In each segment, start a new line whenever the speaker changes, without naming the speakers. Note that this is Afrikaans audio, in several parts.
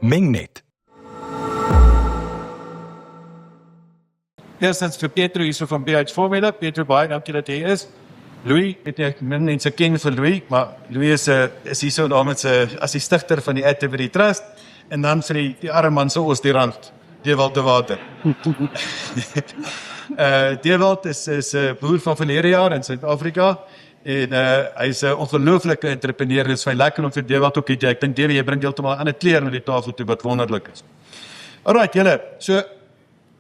Mengnet.
Eerstens vir Pietro hier so van BH Formula. Pietro, baie dankie dat jy is. Louis, weet jy, ek min mense ken vir Louis, maar Louis is hier so namens as die stigter van die Activity Trust en dan vir die arme man so ons die rand, Dewald de Water. Dewald is 'n boer van verlede jaar in Suid-Afrika en hy's 'n ongelooflike entrepreneur. Dit is baie lekker om vir Dewald ook hier. Ek dink Dewald, jy bring heeltemal ander kleur na die tafel toe wat wonderlik is. Alright, julle. So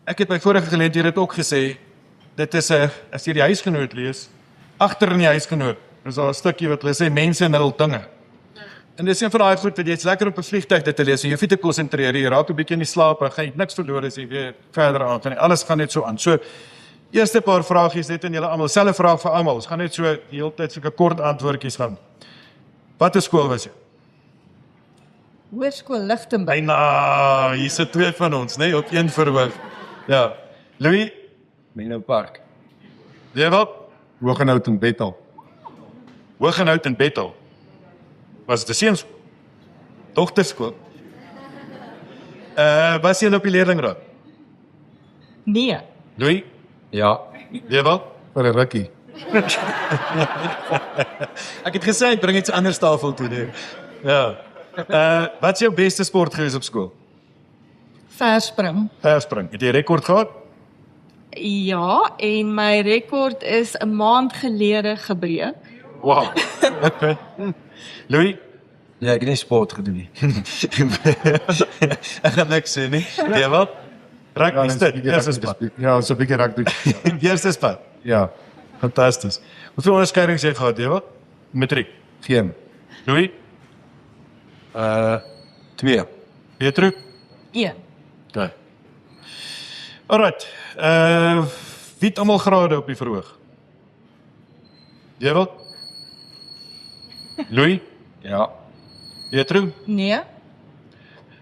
ek het by vorige geleenthede ook gesê, dit is as jy die huisgenoot lees, agter in die huisgenoot, is daar 'n stukkie wat hulle sê mense en hul dinge. En dis een van daai goed wat jy's lekker op 'n vliegtuig dit te lees, jy hoef nie te konsentreer, jy raak 'n bietjie in die slaap, en gaan jy niks verloor as jy weer verder aan gaan nie. Alles gaan net so aan. So eerste paar vragies net aan julle almal, selfe vraag vir almal. Ons gaan net so die hele tyd sulke kort antwoordjies gaan. Watter skool was jy?
Hoërskool Lichtenburg.
Byna, hier sit twee van ons, nee, op een verhoog. Ja. Louis,
Menlo Park.
Dewald,
Hoogenout en Bethel.
Hoogenout en Bethel. Was dit 'n seuns? Dogterskool. Was jy op die leerlingraad?
Nee.
Louis,
Ja,
Dewald?
vir 'n rukkie.
Ek het gesê ek bring iets anders tafel toe nee. Ja. Wat is jou beste sport gewees op skool?
Verspring.
Verspring. Het jy 'n rekord gehad?
Ja, en my rekord is 'n maand gelede gebreek.
Wow. Okay. Louis?
Ja, ek het nie sport gedoen nie.
Ek gaan niks sê nie. Dewald? Rugby is dit. Eerste span.
Ja, so 'n bietjie rugby.
Eerste span.
Ja,
Fantasties. Hoeveel onderskeidings het jy gehad, Dewald? Matriek.
geen.
Louis?
2.
Pietro?
1.
Okay. Alright. Wie het almal grade op die verhoog? Dewald? Louis?
Ja,
Pietro?
Nee.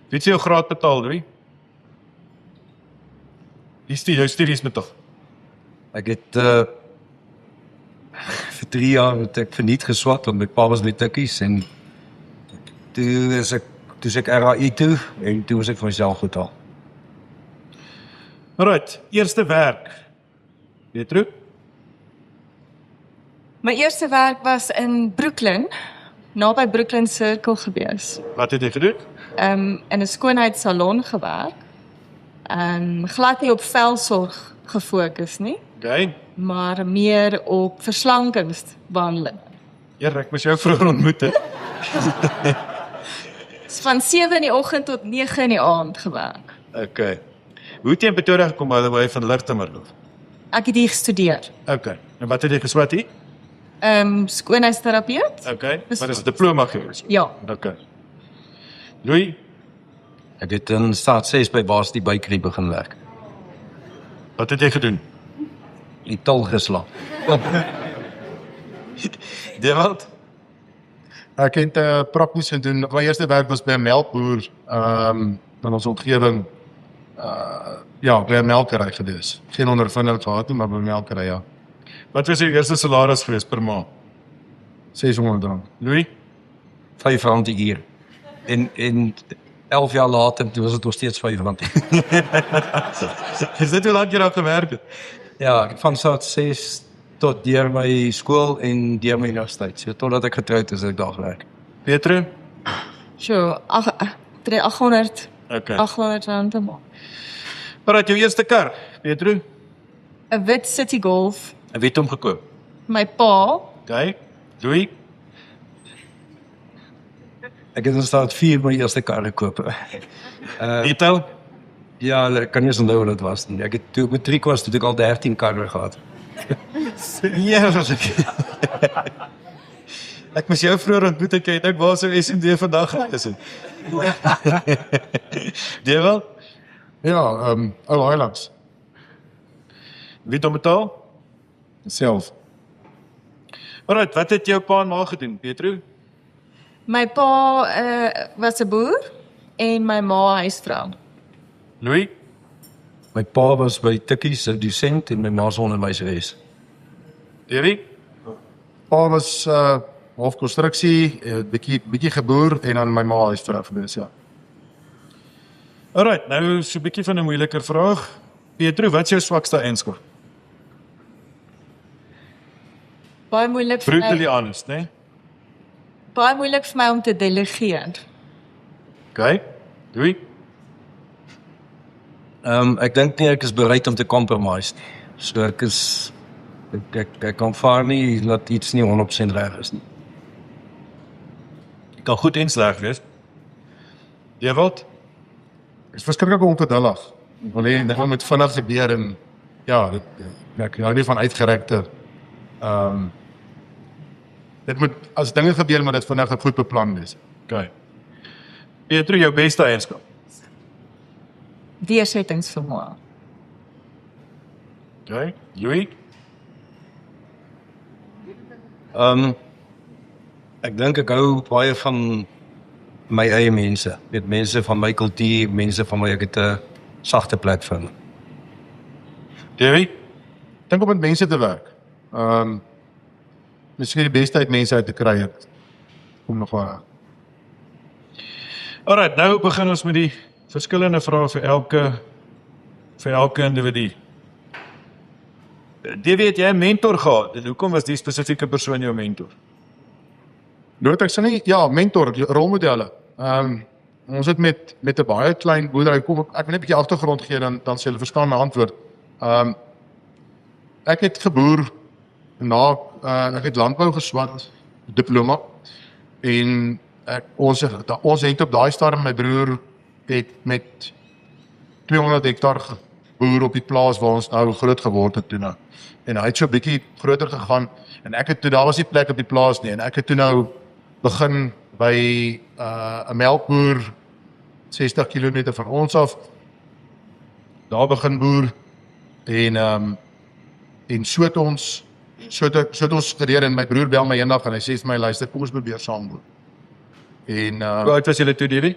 Wie het jou graad betaal, Louis? Jou studies met toch?
ek het vir 3 jaar het ek verniet geswat, want my pa was met tikkies en toe is ek RAI toe en toe was ek vir myself betaal.
Alright, eerste werk. Pietro?
My eerste werk was in Brooklyn, naby Brooklyn Circle gewees.
Wat het jy gedoen?
In 'n skoonheidssalon gewerk. Glad nie op velsorg gefokus nie,
Okay.
maar meer op verslankingsbehandeling.
Eer, ek moes jou vroeër ontmoet het.
Dis van 7 in die oggend tot 9 in die aand gewerk.
Okay. Hoe het jy in Pretoria gekom, by the way, van Lichtenburg?
Ek het hier gestudeer.
Okay. En wat het jy geswat hier?
Skoonheidsterapeut?
Okay. Wat is 'n diploma gewees?
Ja.
Okay. Louis,
Ek het in staat 6 by Varsity Bakery begin werk.
wat het jy gedoen?
Die tol geslaan.
Dewald?
Ek het prakties gedoen. My eerste werk was by 'n melkboer in ons omgewing. Ja, by 'n melkery gewees. Geen ondervinding gehad nie, maar by 'n melkery ja.
Wat was jou eerste salaris gewees per maand?
R600.
Louis?
R5 die uur. En 11 jaar later, toen was het nog steeds R5.
Is dit hoe lang jy daar gewerk het?
Ja, van staat 6 tot deur my skool en deur my universiteit. So totdat ek getroud is, het ek daar gewerk.
Pietro?
So, 800
Okay.
rand 'n maand.
Maar het jou eerste kar, Pietro?
'n wit City Golf.
En wie het hom gekoop?
My pa,
Okay. Louis?
Ek het in staat 4 my eerste kar gekoop.
Detail?
Ja, ek kan nie eens onthou wat dit was nie. Ek het toe ek matriek was, toe ek al 13 karre gehad.
Ja, was ek. Ek moes jou vroeër ontmoet het, ek waar sou SMD vandag gewees het. Dewald?
Ja, Ou Highlands.
Wie het hom betaal?
Self.
Alright, wat het jou pa en ma gedoen, Pietro?
my pa was 'n boer en my ma huisvrou.
Louis?
My pa was by Tikkies 'n dosent en my ma se onderwyseres.
Davie?
Pa was half konstruksie, bietjie geboer en dan my ma huis terug gewees, ja.
Alright, nou so 'n bietjie van 'n moeiliker vraag. Pietro, wat is jou swakste eienskap?
Baie moeilik vir my,
Brutally honest, né?
baie moeilik vir my om te delegeer.
Okay. Doei.
Ek dink nie ek is bereid om te compromise nie. So ek kan vaar nie dat iets nie 100% reg is nie.
Kan goed en sleg wees. Jy wat?
Ek is verskriklik ongeduldig. Ek wil hê dit moet vinnig gebeur en ja, ek hou nie van uitgerekte. Dit moet as dinge gebeur moet dit vinnig goed beplan wees.
Okay. Pietro, jou beste eienskap.
Deursettingsvermoë.
Okay. Louis?
Ek dink ek hou baie van my eie mense. Met mense van my kultuur, mense van my ek het 'n sagte plek vind.
Davey?
Dink om met mense te werk. Miskien die beste uit mense uit te kry het. Kom nog waar.
Alright, nou begin ons met die verskillende vrae vir elke individu. Davey, het jy 'n mentor gehad? En hoekom was die spesifieke persoon jou mentor?
Noord ek sê nie, ja, mentor, rolmodelle. Ons het met 'n baie klein boerdery, ek wil net 'n bietjie agtergrond gee dan sê hulle verstaan my antwoord. Ek het geboer na ek het landbou geswat, diploma en ons het op daai stadium my broer het met 200 hektar geboer op die plaas waar ons nou groot geword het toe nou. En hy het so 'n bietjie groter gegaan en ek het toe daar was nie plek op die plaas nie en ek het toe nou begin by 'n melkboer 60 km van ons af. Daar begin boer en so het ons gereed en my broer bel my eendag en hy sê vir my luister, kom ons probeer saam boer. En
Hoe oud was julle toe, Davey?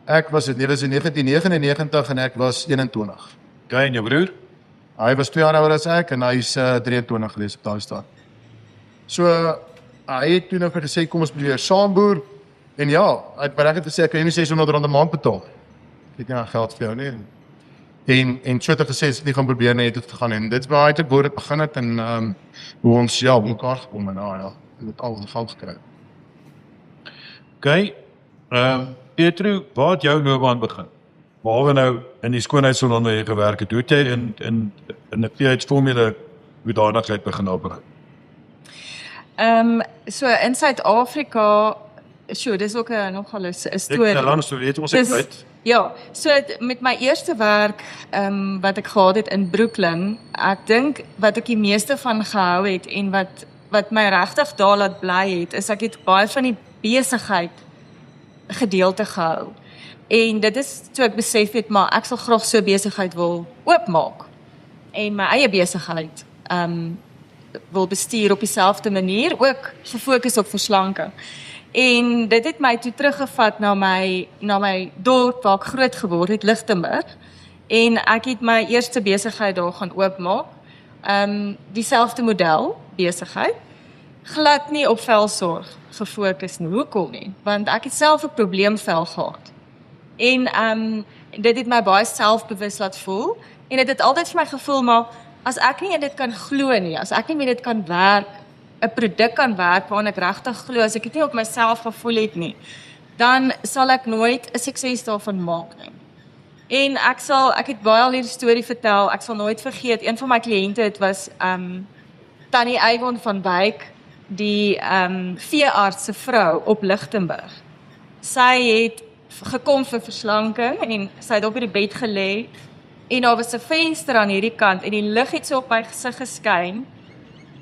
ek was in 1999 en ek was 21.
Okay, en jou broer?
Hy was 2 jaar ouer as ek en hy's 23 gewees op daai stad. So hy het toe nou gesê kom ons probeer saam boer en ja, hy het bereik gesê ek kan jy nie R600 'n maand betaal. Ek het nie geld vir jou nie. En so het hy gesê as nie gaan probeer nie het dit gegaan en dit's baie eintlik waar dit begin het en hoe ons ja op mekaar gekom en ja, dit al geld gekry.
Okay. Pietro, waar het jou loopbaan begin? Behalwe nou in die skoonheidssalon waar jy gewerk het, hoe het jy in 'n pH-formule hoedanigheid begin opbring?
So in Suid-Afrika, dis ook nogal 'n storie.
Ek langs so weet ons uit.
Ja, so met my eerste werk wat ek gehad het in Brooklyn, ek dink wat ek die meeste van gehou het en wat my regtig daar laat bly het, is ek het baie van die besigheid gedeelte gehou. En dit is toe ek besef het, maar ek sal graag so besigheid wil oopmaak en my eie besigheid wil bestuur op dieselfde manier, ook gefokus op verslanking. En dit het my toe teruggevat na my dorp waar ek groot geword het, Lichtenburg. En ek het my eerste besigheid daar gaan oopmaak. Dieselfde model besigheid. Glad nie op velsorg gefokus nie. Hoekom nie? Want ek het self 'n probleemvel gehad. En dit het my baie selfbewus laat voel. En dit het altyd vir my gevoel, maar as ek nie in dit kan glo nie, as ek nie met dit kan werk, 'n produk kan werk waaraan ek regtig glo, as ek dit nie op myself gevoel het nie, dan sal ek nooit 'n sukses daarvan maak nie. En ek het baie al hierdie storie vertel, ek sal nooit vergeet, een van my kliënte het was Tannie Yvonne van Wyk, die veearts se vrou op Lichtenburg. Sy het gekom vir verslanking en sy het op die bed gelê en daar was 'n venster aan hierdie kant en die lig het so op my gesig geskyn.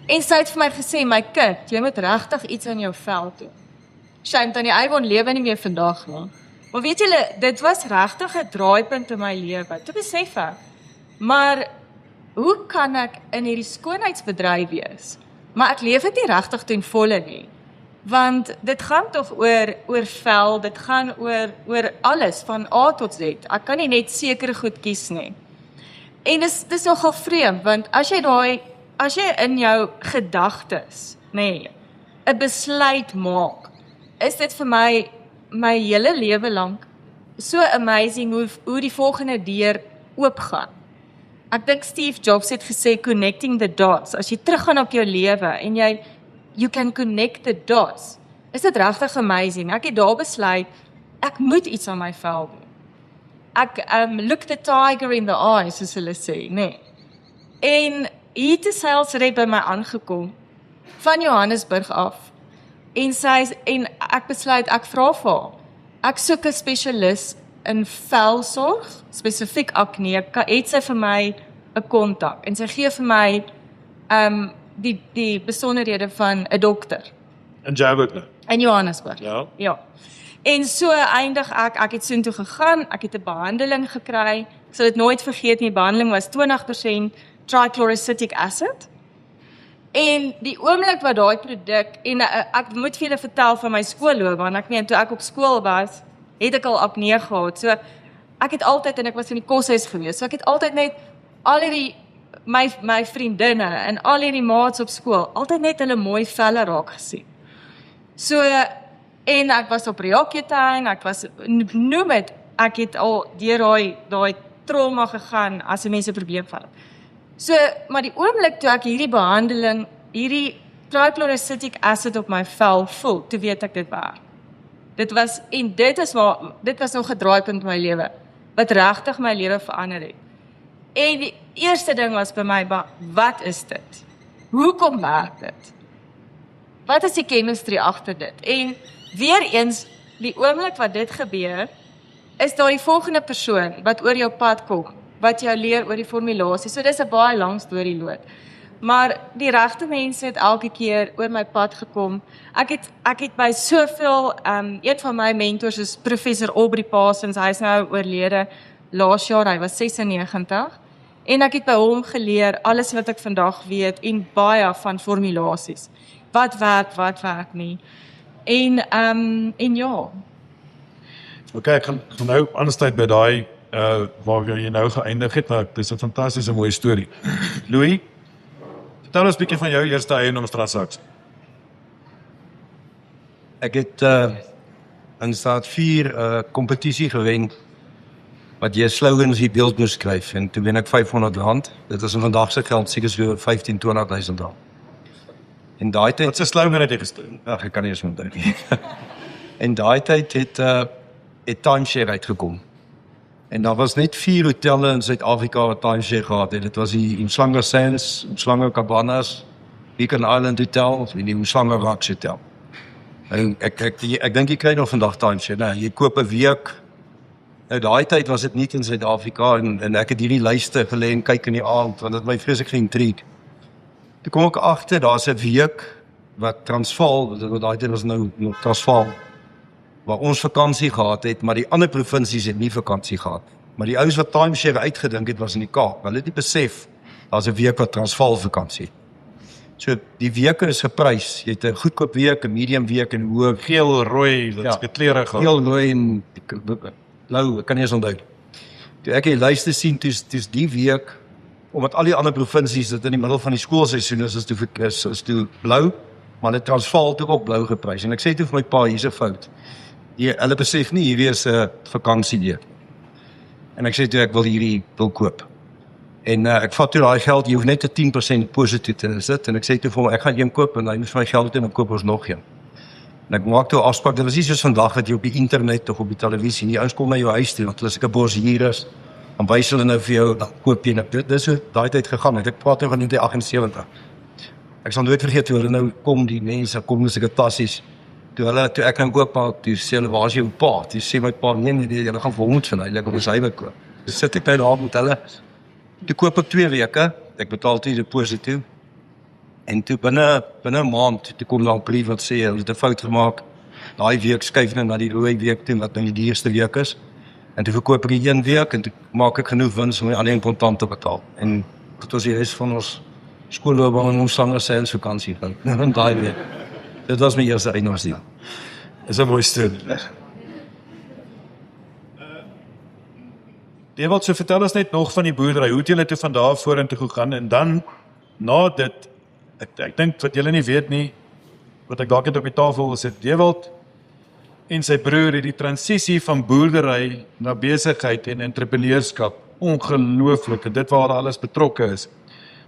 En sy het vir my gesê, my kind, jy moet regtig iets aan jou vel doen. Shame, Tannie Yvonne lewe nie meer vandag nie. Maar weet julle, dit was regtig 'n draaipunt in my lewe. Toe besef ek, maar hoe kan ek in hierdie skoonheidsbedryf wees? Maar ek leef dit nie regtig ten volle nie. Want dit gaan tog oor vel, dit gaan oor alles van A tot Z. Ek kan nie net sekere goed kies nie. En dis nogal vreemd, want as jy in jou gedagtes, 'n besluit maak, is dit vir my hele lewe lank so amazing hoe die volgende deur oopgaan. Ek dink Steve Jobs het gesê connecting the dots. As jy teruggaan op jou lewe en you can connect the dots, is dit regtig amazing. Ek het daar besluit, ek moet iets aan my vel doen. Ek look the tiger in the eye, soos hulle sê, nee. En hier het 'n salesrep by my aangekom, van Johannesburg af. En ek besluit, ek vra vir haar. Ek soek 'n spesialis in velsorg, spesifiek akne. Het sy vir my 'n kontak en sy gee vir my die besonderhede van 'n dokter
In Joburg nou.
in Johannesburg.
Ja.
Ja. En so eindig ek het soontoe gegaan, ek het 'n behandeling gekry. Ek sal dit nooit vergeet nie, die behandeling was 20% trichloroacetic acid. En die oomblik wat daai produk en ek moet vir julle vertel van my skoolloopbaan. Ek meen toe ek op skool was, het ek al akne gehad. So ek het altyd en ek was in die koshuis gewees. So ek het altyd net al hierdie my vriendinne en al hierdie maats op skool altyd net hulle mooi velle raak gesien. So en ek was op Reakietuin, ek was noem dit, ek het al deur daai trauma gegaan as 'n mens 'n probleem vat. So, maar die oomblik toe ek hierdie behandeling, hierdie trichloroacetic acid op my vel voel, toe weet ek dit werk. Dit was nog 'n draaipunt in my lewe, wat regtig my lewe verander het. En die eerste ding was by my, wat is dit? Hoekom werk dit? Wat is die chemistry agter dit? En weer eens, die oomblik wat dit gebeur, is daar die volgende persoon wat oor jou pad kom, wat jou leer oor die formulasie. So dis 'n baie lang storie loop. Maar die regte mense het elke keer oor my pad gekom. Ek het by soveel, een van my mentors is professor Aubrey Parsons, hy is nou oorlede laas jaar, hy was 96. En ek het by hom geleer alles wat ek vandag weet en baie van formulasies. Wat werk nie. En ja.
Okay, ek gaan nou aansluit by daai waar jy nou geëindig het, maar dis 'n fantastiese mooi storie. Louis, vertel ons 'n bietjie van jou eerste eiendomstransaksie.
Ek het in staat 4 kompetisie gewen wat jy slogans hier beeld moes skryf en toe wen ek R500. Dit is in vandag se geld seker so 15-20.000 rand. En daai tyd,
Wat 'n slogan het jy gestuur?
ag ek kan nie eens onthou nie. En daai tyd het timeshare uitgekom. En daar was net 4 hotelle in Suid-Afrika wat timeshare gehad het. Dit was die Umhlanga Sands, Umhlanga Cabanas, Beacon Island Hotel en die Umhlanga Rocks Hotel. En ek dink jy kry nog vandag timeshare. Nou, jy koop 'n week. Nou daai tyd was dit nie in Suid-Afrika en ek het hierdie lyste gelê en kyk in die aand want dit my vreeslik geïntrigeerd. Toe kom ek agter, daar's 'n week wat Transvaal, daai tyd was nou Transvaal, waar ons vakansie gehad het, maar die ander provinsies het nie vakansie gehad. Maar die ouens wat timeshare uitgedink het, was in die Kaap. Hulle het nie besef, daar's 'n week wat Transvaal vakansie. So, die weke is geprys. Jy het 'n goedkoop week, 'n medium week en hoë
Geel, rooi, dit is kleure gehad.
heel rooi en blou, ek kan nie eens onthou. Toe ek die lyste sien, toe's die week, omdat al die ander provinsies dit in die middel van die skoolseisoen is toe blou, maar dit Transvaal het ook blou geprys. En ek sê toe vir my pa, hier's 'n fout. Hulle besef nie, hierdie is 'n vakansiedeel. En ek sê toe, ek wil koop. En ek vat toe daai geld, jy hoef net 'n 10% positief te sit, en ek sê toe vir hom, ek gaan een koop, en hy moet my geld in, en koop ons nog een. En ek maak toe 'n afspraak, dit was nie soos vandag, dat jy op die internet of op die televisie, die ouens kom na jou huis toe, want hulle is 'n bos hier is, dan wys hulle nou vir jou, dan koop jy, dit is so daai tyd gegaan, ek praat nou van 1978. Ek sal nooit vergeet, toe hulle nou kom, die mense, kom met sulke tassies, toe ek nou oopmaak, toe sê hulle, waar is jou pa? Toe sê my pa, nee, hulle gaan vir hom van hy, op ons huiwe koop. Dus sit ek by daar met hulle, toe koop ek 2 weke, ek betaal toe deposit toe, en toe binne 'n maand, toe kom daar 'n brief wat sê, hulle het 'n fout gemaak, daai week skuif nou na die rooi week toe, wat nou die eerste week is, en toe verkoop ek die 1 week, en toe maak ek genoeg wins om my alleen kontant te betaal, en dit was die res van ons skoolloopbaan en ons Umhlanga Sands vakansie van daai week. Dit was my eerste eiendomsdeal.
Is 'n mooi storie. Jy wat so vertel ons net nog van die boerdery, hoe het julle toe van daar vorentoe gegaan en dan na dit, ek dink wat julle nie weet nie, wat ek dalk het op die tafel is, het Dewald en sy broer het die transisie van boerdery na besigheid en entrepreneurskap ongelooflik, en dit waar alles betrokke is.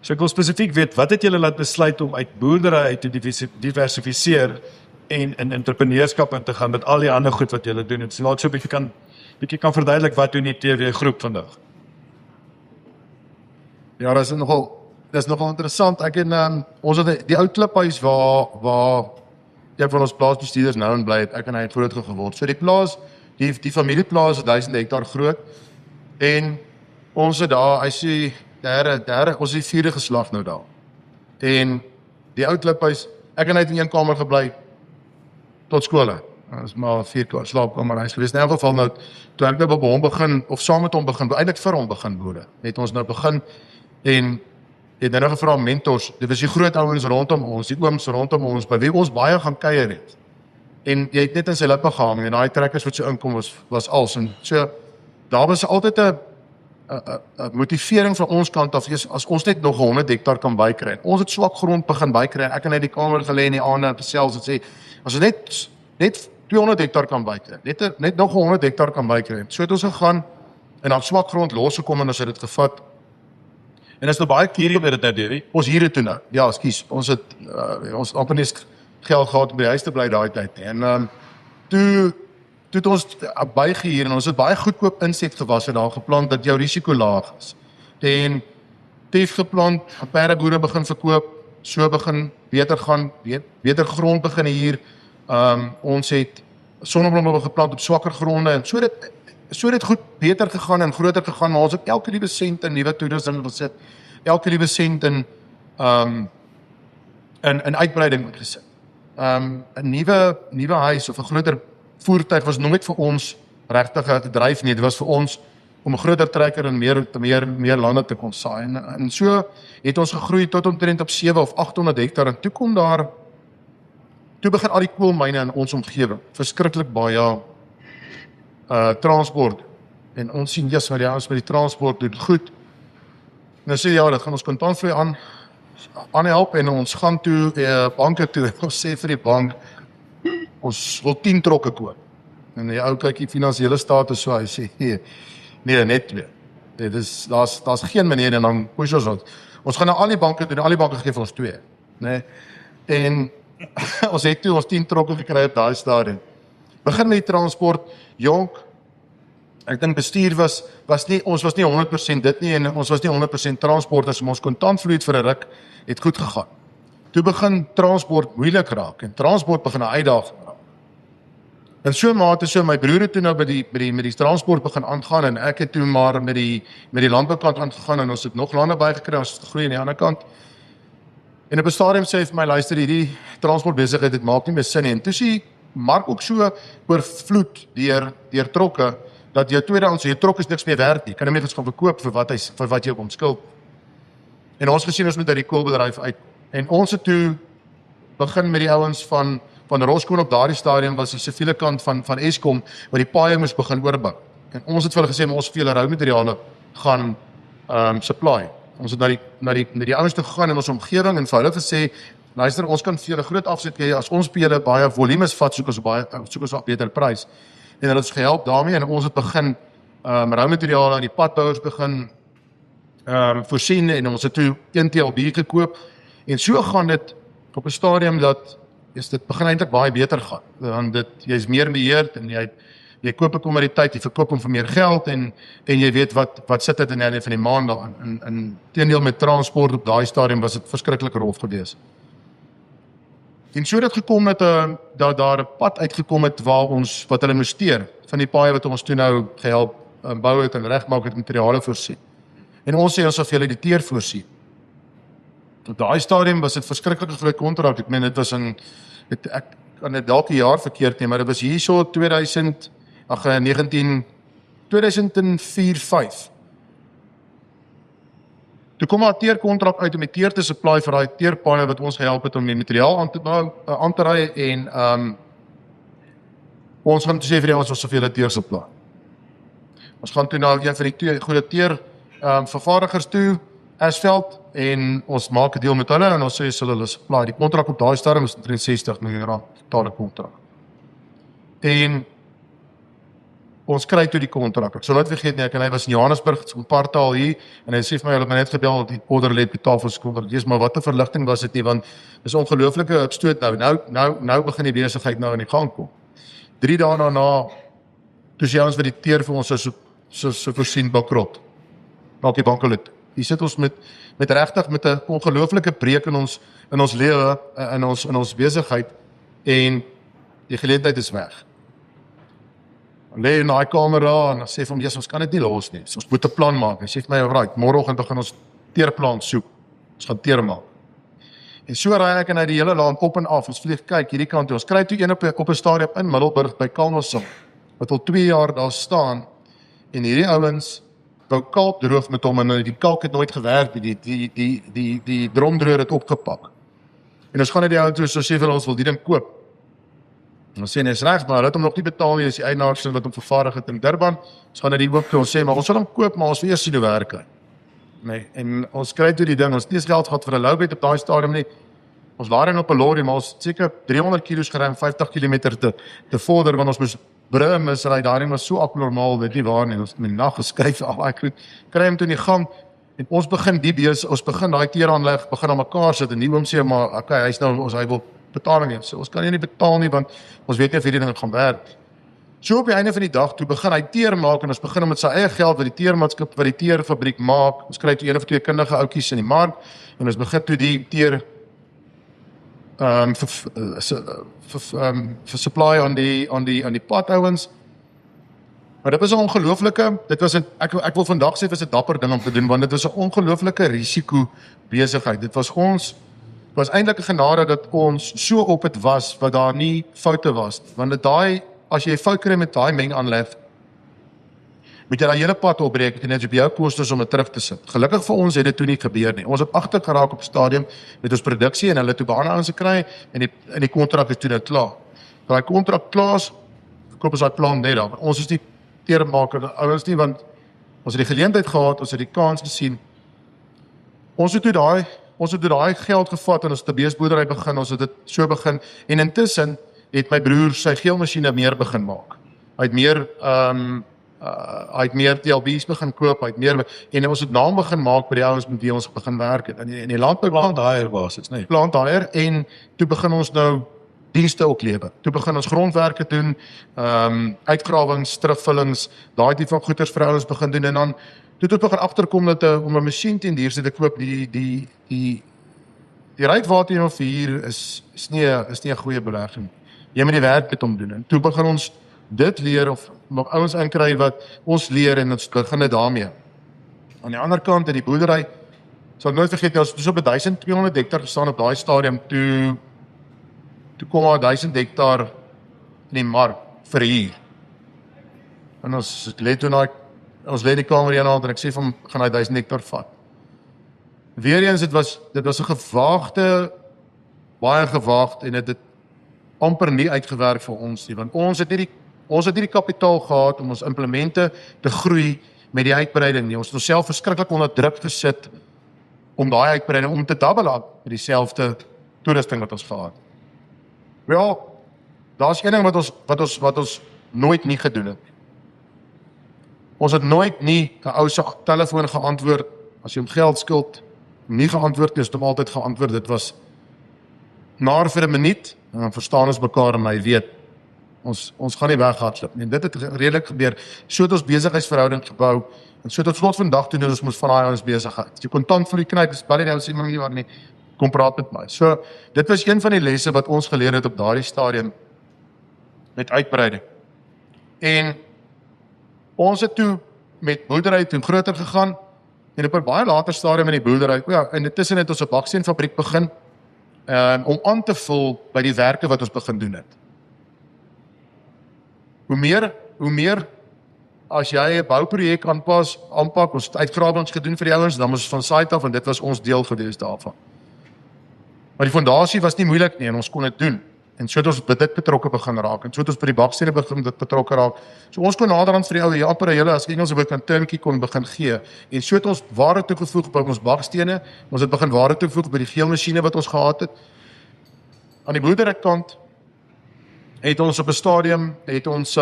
So ek wil spesifiek weet, wat het julle laat besluit om uit boerdery uit te diversifiseer en in entrepreneurskap in te gaan met al die ander goed wat julle doen? En so laat so 'n bietjie kan verduidelik wat doen die TV groep vandag?
Ja, dis nogal interessant. Ek en ons het die ou kliphuis waar een van ons plaasbestuurders nou in bly het, ek en hy het groot geword. So die plaas, die familieplaas is 1000 hektaar groot en ons het daar, hy sê derde, ons is die 4de geslag nou daar. En die ou kliphuis, ek en hy het in een kamer gebly tot skole. Dit is maar 4 slaapkamer huis gewees. In elk geval nou, toe ek nou by hom begin, of saam met hom begin, eintlik vir hom begin boere, het ons nou begin en het nou gevra mentors, dit was die groot ouens rondom ons, die ooms rondom ons, by wie ons baie gaan kuier het. En jy het net in sy lippe gehang, en daai trekkers wat so inkom was als, en so, daar was altyd 'n motivering van ons kant af, as ons net nog 100 hektaar kan bykry. Ons het swak grond begin bykry, ek en hy die kamer gelê in die aande en gesels en sê, as ons net 200 hektaar kan bykry, net nog 100 hektaar kan bykry. So het ons gegaan, en dan swak grond losgekom, en ons het dit gevat.
En is nou baie keer met dit nou, Davie?
Ons hier toe nou. Ja, ekskuus. Ons het amper nie geld gehad om by die huis te bly daai tyd nie. En toe het ons bygehuur en ons het baie goedkoop insetgewasse daar geplant dat jou risiko laag is. En teef geplant, perdeboere begin verkoop, so begin beter gaan, beter grond begin hier. Ons het sonneblomme geplant op swakker gronde en so het goed beter gegaan en groter gegaan, maar ons het elke liewe sent in nuwe toerusting gesit, elke liewe sent in uitbreiding gesit. 'n nuwe huis of 'n groter voertuig was nooit vir ons regtig 'n dryf nie. Dit was vir ons om 'n groter trekker en meer lande te kon saai. En so het ons gegroei tot omtrent op 700 of 800 hektaar en toe begin al die koolmyne in ons omgewing verskriklik baie transport. En ons sien maar die ouens met die transport doen goed. En dan sê ja, dit gaan ons kontantvloei aanhelp en ons gaan toe banke toe. Ons sê vir die bank, ons wil 10 trokke koop. En die ou kyk die finansiële status so, hy sê nee, net 2. Daar's geen manier en dan push ons gaan na al die banke toe en al die banke gee vir ons 2, né? En ons het toe ons 10 trokke gekry op daai stadium. Begin met die transport, jonk. Ek dink bestuur ons was nie 100% dit nie en ons was nie 100% transport as ons kontantvloei vir 'n ruk het goed gegaan. Toe begin transport moeilik raak en transport begin 'n uitdaging raak. En so mate so my broer het toe nou met die transport begin aangaan en ek het toe maar met die landboukant aangegaan en ons het nog lande bygekry, ons het gegroei aan die ander kant. En op 'n stadium sê hy vir my, luister, hierdie transportbesigheid dit maak nie meer sin nie. En toe sê mark ook so oorvloed deur trokke dat jou tweedehands trok is niks meer werd nie. Kan hom net gaan verkoop vir wat jy op hom skuld. En ons gesien ons moet uit die koolbedryf uit. En ons het toe begin met die ouens van Roskoon op daardie stadium was die siviele kant van Eskom wat die paaie moes begin oorbou. En ons het vir hulle gesê ons vir julle roumateriale gaan supply. Ons het na die ouens toe gegaan in ons omgewing en vir hulle gesê, luister, ons kan vir julle groot afset gee as ons vir julle baie volumes vat, soek ons op beter prys. En hulle het ons gehelp daarmee en ons het begin roumateriale aan die padbouers begin voorsien en ons het toe 1 TLB gekoop en so gaan dit op 'n stadium dat dit begin eintlik baie beter gaan. Dan jy's meer beheerd en jy koop 'n kommoditeit, jy verkoop hom vir meer geld en jy weet wat sit dit in die einde van die maand daarin. In teendeel met transport op daai stadium was dit verskriklik rof geweest. En so het gekom dat daar 'n pad uitgekom het wat hulle moes steur van die paaie wat ons toe nou gehelp bou het en regmaak het materiale voorsien. En ons sê ons sal vir julle die teer voorsien. Op daai stadium was dit verskriklik groot kontrak. Ek meen dit was ek kan dit dalk 'n jaar verkeerd nie, maar dit was hierso 2004-5. Toe kom 'n teerkontrak uit om die teer te supply vir daai teerpaaie wat ons gehelp het om die materiaal aan te ry en ons gaan toe sê vir die ons sal vir julle teer supply. Ons gaan toe na een van die goeie teer vervaardigers toe asfalt en ons maak 'n deal met hulle en ons sê hulle supply. Die kontrak op daai stadium is R63 miljoen totale kontrak. En ons kry toe die kontrak. Ek sal nooit vergeet nie, hy was in Johannesburg, so 'n paar taal hier en hy sê vir my, hulle het my net gebel, die order lê op die tafel se kontrak. Jesus, maar wat 'n verligting was dit nie, want dis ongelooflike opstoot nou begin die besigheid nou in die gang kom. 3 dae daarna toe sê ons vir die teer vir ons so voorsien bankrot. Maak die bank uit. Hier sit ons met regtig met 'n ongelooflike breek in ons lewe, in ons besigheid en die geleentheid is weg. Lê in daai kamer daar en sê vir hom, "Jesus, ons kan dit nie los nie. So, ons moet 'n plan maak." Hy sê vir my, "Alright, môreoggend begin ons teerplan soek. Ons gaan teer maak." En so ry ek en hy die hele land op en af. Ons vlieg kyk hierdie kant toe. Ons kry toe een op 'n stadium in Middelburg by Kalmersdal wat al 2 jaar daar staan en hierdie ouens wou kalk droof met hom en die kalk het nooit gewerk, die dromdroër het opgepak. En ons gaan na die ou toe, so sê vir ons wil die ding koop. En ons sê, nee, is reg, maar het hom nog nie betaal nie, is die eienaars wat hom vervaardig het in Durban. Ons gaan na die oop toe, ons sê, maar ons sal hom koop, maar ons wil eers sien hoe werk hy. Nee, en ons kry toe die ding, ons het nie eens geld gehad vir 'n loubed op daai stadium nie. Ons laai op 'n lorry, maar ons seker 300 kilos gery, 50 km te vorder, want ons moes brûe misry, daai ding was so abnormaal, weet nie waar nie, ons het met die nag geskryf, al daai goed, kry hom toe in die gang, en ons begin daai teeraanleg, begin aan mekaar sit, en die oom sê, maar, okay, hy wil betaling hê, so ons kan nie betaal nie, want ons weet nie of hierdie ding gaan werk. So op die einde van die dag, toe begin hy teer maak, en ons begin met sy eie geld, wat die teermaatskap, wat die teerfabriek maak, ons kry toe 1 of 2 kundige ouetjies in die mark, en ons begin toe die teer vir supply aan die padouens. Maar dit was 'n ongelooflike, ek wil vandag sê dit was 'n dapper ding om te doen, want dit was 'n ongelooflike risiko besigheid. Dit was eintlik 'n genade dat ons so op dit was, wat daar nie foute was. Want as jy fout kry met daai mengaanleg, moet jy daai hele pad opbreek en net op jou posters om dit terug te sit. Gelukkig vir ons het dit toe nie gebeur nie. Ons het agter geraak op stadium met ons produksie en hulle toe beander gekry en die kontrak is toe nou klaar. Daai kontrak klaar is, koop ons daai plan net daar. Ons is nie teermaker ouens nie, want ons het die geleentheid gehad, ons het die kans gesien. Ons het toe daai geld gevat en ons het 'n beesboerdery begin, ons het dit so begin en intussen het my broer sy geelmasjiene meer begin maak. Hy het meer TLB's begin koop, en ons het naam begin maak by die ouens met wie ons begin werk het. In die landbou
Plant hire basis, nee.
plant hire en toe begin ons nou dienste ook lewer. Toe begin ons grondwerke doen, uitgrawings, terugvullings, daai tipe van goeders vir ouens begin doen en dan toe het begin agterkom dat om 'n masjien te duur te koop, die Rydwater 104 is nie 'n goeie belegging. Jy moet die werk met hom doen. En toe begin ons dit leer of nog ouens inkry wat ons leer en ons begin dit daarmee. Aan die ander kant in die boerdery, sal ek nooit vergeet, ons het so op 1200 hektar gestaan op daai stadium, toe kom maar 1000 hektar in die mark vir huur. En ons lê die kamer in hand en ek sê van gaan hy 1000 hektar vat. Weereens, dit was 'n baie gewaagd en dit het amper nie uitgewerk vir ons nie, want ons het nie die kapitaal gehad om ons implemente te groei met die uitbreiding nie. Ons het onsself verskriklik onder druk gesit om daai uitbreiding om te double up met dieselfde toerusting wat ons gehad. Ja, daar's een ding wat ons nooit nie gedoen het. Ons het nooit nie 'n ou se telefoon geantwoord as jy hom geld skuld, nie geantwoord nie, ons het hom altyd geantwoord. Dit was naar vir 'n minuut en dan verstaan ons mekaar en hy weet ons gaan nie weghardloop nie. Dit het redelik gebeur. So het ons besigheidsverhouding gebou en so het ons tot vandag toe ons moet van daai ons besigheid. As jy kontant vir die knyp, dis baie nou sê maar nie waar nie. Kom praat met my. So dit was een van die lesse wat ons geleer het op daardie stadium met uitbreiding. En ons het toe met boerdery toe groter gegaan en op 'n baie later stadium in die boerdery, ja, en intussen het ons 'n baksteenfabriek begin om aan te vul by die werke wat ons begin doen het. Hoe meer as jy 'n bouprojek aanpak, ons het uitgrawings gedoen vir die ouens, dan was ons van site af en dit was ons deel gewees daarvan. Maar die fondasie was nie moeilik nie en ons kon dit doen. En so het ons by dit betrokke begin raak. En so het ons by die bakstene begin dit betrokke raak. So ons kon naderhand vir die ou amper 'n hele as Engelse woord kan turnkey kon begin gee. En so het ons ware toegevoeg by ons bakstene. Ons het begin ware toegevoeg by die geelmasjiene wat ons gehad het. Aan die boerderykant het ons op 'n stadium het ons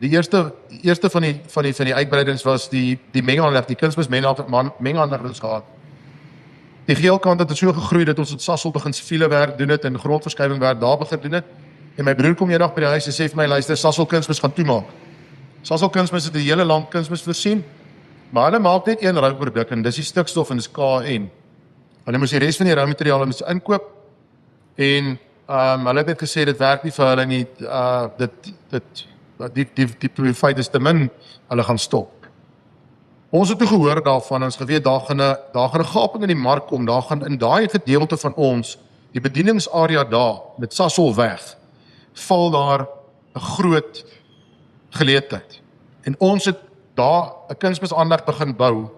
die eerste van die uitbreidings was die mengaanleg, die kunsmis mengaanleg wat ons gehad. Die geelkant het so gegroei dat ons het Sasol begin siviele werk doen het en grondverskuiving werk daar begin doen het. En my broer kom eendag by die huis en sê vir my, luister, Sasol kunsmis gaan toemaak. Sasol kunsmis het die hele land kunsmis voorsien, maar hulle maak net een rouproduk en dis die stikstof en dis KN. Hulle moes die res van die roumateriale moes inkoop en hulle het net gesê dit werk nie vir hulle nie. Die feit is te min, hulle gaan stop. Ons het toe gehoor daarvan, ons geweet daar gaan 'n gaping in die mark kom, daar gaan in daai gedeelte van ons, die bedieningsarea daar, met Sasol weg, val daar 'n groot geleentheid. En ons het daar 'n kunsmisaanleg begin bou,